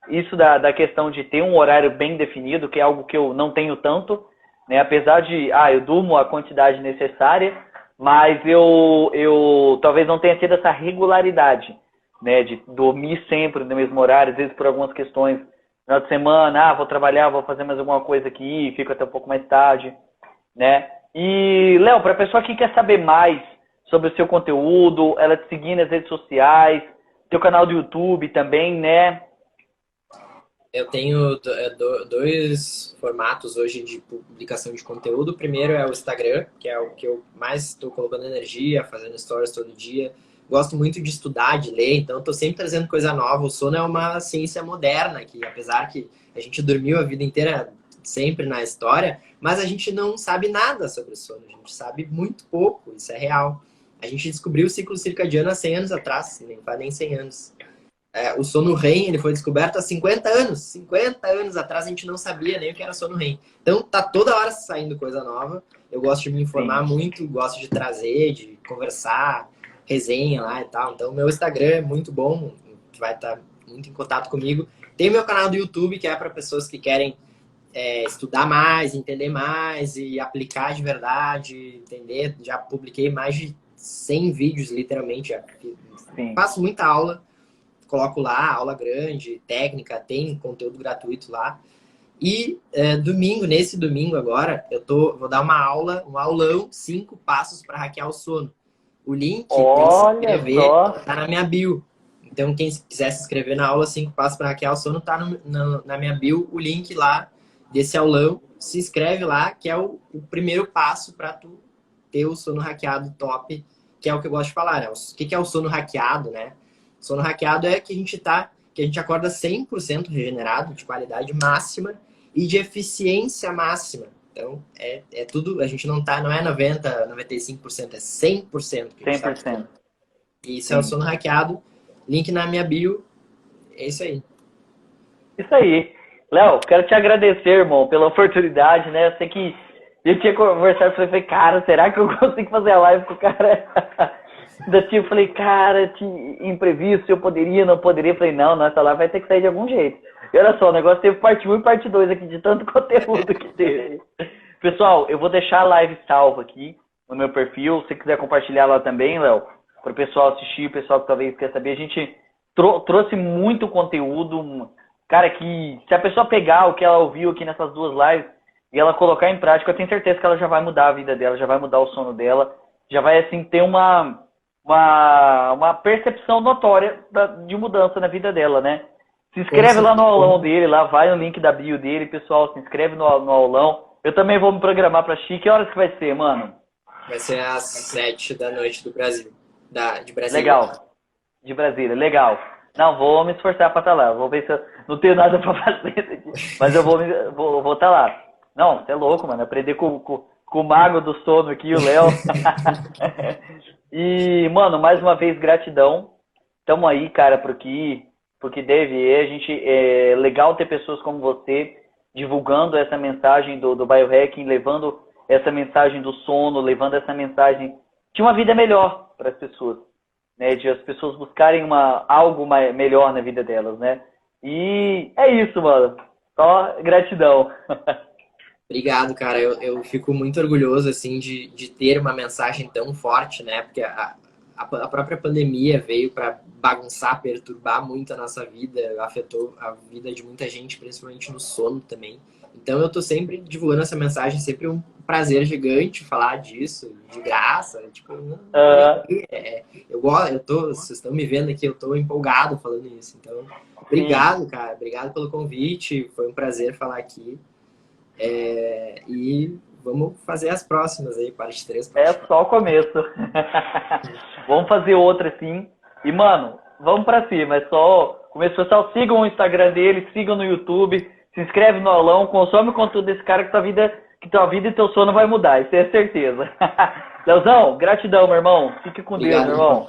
isso da questão de ter um horário bem definido, que é algo que eu não tenho tanto, né? Apesar de, eu durmo a quantidade necessária, mas eu talvez não tenha tido essa regularidade, né? De dormir sempre no mesmo horário, às vezes por algumas questões. Final de semana, vou trabalhar, vou fazer mais alguma coisa aqui, fico até um pouco mais tarde, né? E, Léo, para a pessoa que quer saber mais sobre o seu conteúdo, ela te seguir nas redes sociais, teu canal do YouTube também, né? Eu tenho 2 formatos hoje de publicação de conteúdo. O primeiro é o Instagram, que é o que eu mais estou colocando energia, fazendo stories todo dia. Gosto muito de estudar, de ler, então estou sempre trazendo coisa nova. O sono é uma ciência moderna, que apesar que a gente dormiu a vida inteira sempre na história, mas a gente não sabe nada sobre o sono. A gente sabe muito pouco, isso é real. A gente descobriu o ciclo circadiano há 100 anos atrás, nem faz nem 100 anos. O sono REM, ele foi descoberto há 50 anos. 50 anos atrás a gente não sabia nem o que era sono REM. Então tá toda hora saindo coisa nova. Eu gosto de me informar muito, gosto de trazer, de conversar, resenha lá e tal. Então meu Instagram é muito bom, vai estar muito em contato comigo. Tem meu canal do YouTube, que é para pessoas que querem estudar mais, entender mais e aplicar de verdade, entender. Já publiquei mais de 100 vídeos, literalmente. Faço muita aula. Coloco lá, aula grande, técnica, tem conteúdo gratuito lá. E nesse domingo agora, vou dar uma aula, um aulão, 5 passos para hackear o sono. O link para se inscrever tá na minha bio. Então, quem quiser se inscrever na aula 5 passos para hackear o sono, tá na minha bio, o link lá desse aulão. Se inscreve lá, que é o primeiro passo para tu ter o sono hackeado top, que é o que eu gosto de falar, né? O que é o sono hackeado, né? Sono hackeado é que a gente acorda 100% regenerado, de qualidade máxima e de eficiência máxima. Então, é tudo, a gente não é 90%, 95%, é 100%. 100%. E isso é o sono hackeado. Link na minha bio. É isso aí. Isso aí. Léo, quero te agradecer, irmão, pela oportunidade, né? Eu sei que eu tinha conversado e falei, cara, será que eu consigo fazer a live com o cara? Da tipo, falei, cara, imprevisto, eu poderia, não poderia. Falei, não, essa live vai ter que sair de algum jeito. E olha só, o negócio teve parte 1 e parte 2 aqui, de tanto conteúdo que teve. Pessoal, eu vou deixar a live salva aqui no meu perfil. Se você quiser compartilhar lá também, Léo, para o pessoal assistir, o pessoal que talvez quer saber. A gente trouxe muito conteúdo. Cara, que se a pessoa pegar o que ela ouviu aqui nessas 2 lives e ela colocar em prática, eu tenho certeza que ela já vai mudar a vida dela, já vai mudar o sono dela, já vai, assim, ter uma percepção notória de mudança na vida dela, né? Se inscreve lá no aulão dele, lá vai no link da bio dele, pessoal, se inscreve no aulão. Eu também vou me programar pra assistir. Que horas que vai ser, mano? Vai ser às 7 da noite do Brasil. De Brasília. Legal. De Brasília, legal. Não, vou me esforçar pra estar lá. Vou ver se eu não tenho nada pra fazer aqui. Mas eu vou estar lá. Não, você é louco, mano. Aprender com o mago do sono aqui, o Léo. E, mano, mais uma vez, gratidão. Tamo aí, cara, porque deve. É legal ter pessoas como você divulgando essa mensagem do biohacking, levando essa mensagem do sono, levando essa mensagem de uma vida melhor para as pessoas, né? De as pessoas buscarem algo melhor na vida delas, né? E é isso, mano. Só gratidão. Obrigado, cara. Eu fico muito orgulhoso, assim, de ter uma mensagem tão forte, né? Porque a própria pandemia veio para bagunçar, perturbar muito a nossa vida, afetou a vida de muita gente, principalmente no sono também. Então eu tô sempre divulgando essa mensagem, sempre um prazer gigante falar disso, de graça. Tipo, vocês estão me vendo aqui, eu tô empolgado falando isso. Então, obrigado, cara. Obrigado pelo convite. Foi um prazer falar aqui. E vamos fazer as próximas aí, parte 3. É só o começo. Vamos fazer outra, sim. E, mano, vamos pra cima. É só começo. Pessoal, sigam o Instagram dele, sigam no YouTube, se inscreve no aulão, consome o conteúdo desse cara que tua vida e teu sono vai mudar. Isso é certeza. Leozão, gratidão, meu irmão. Fique com Deus, meu irmão.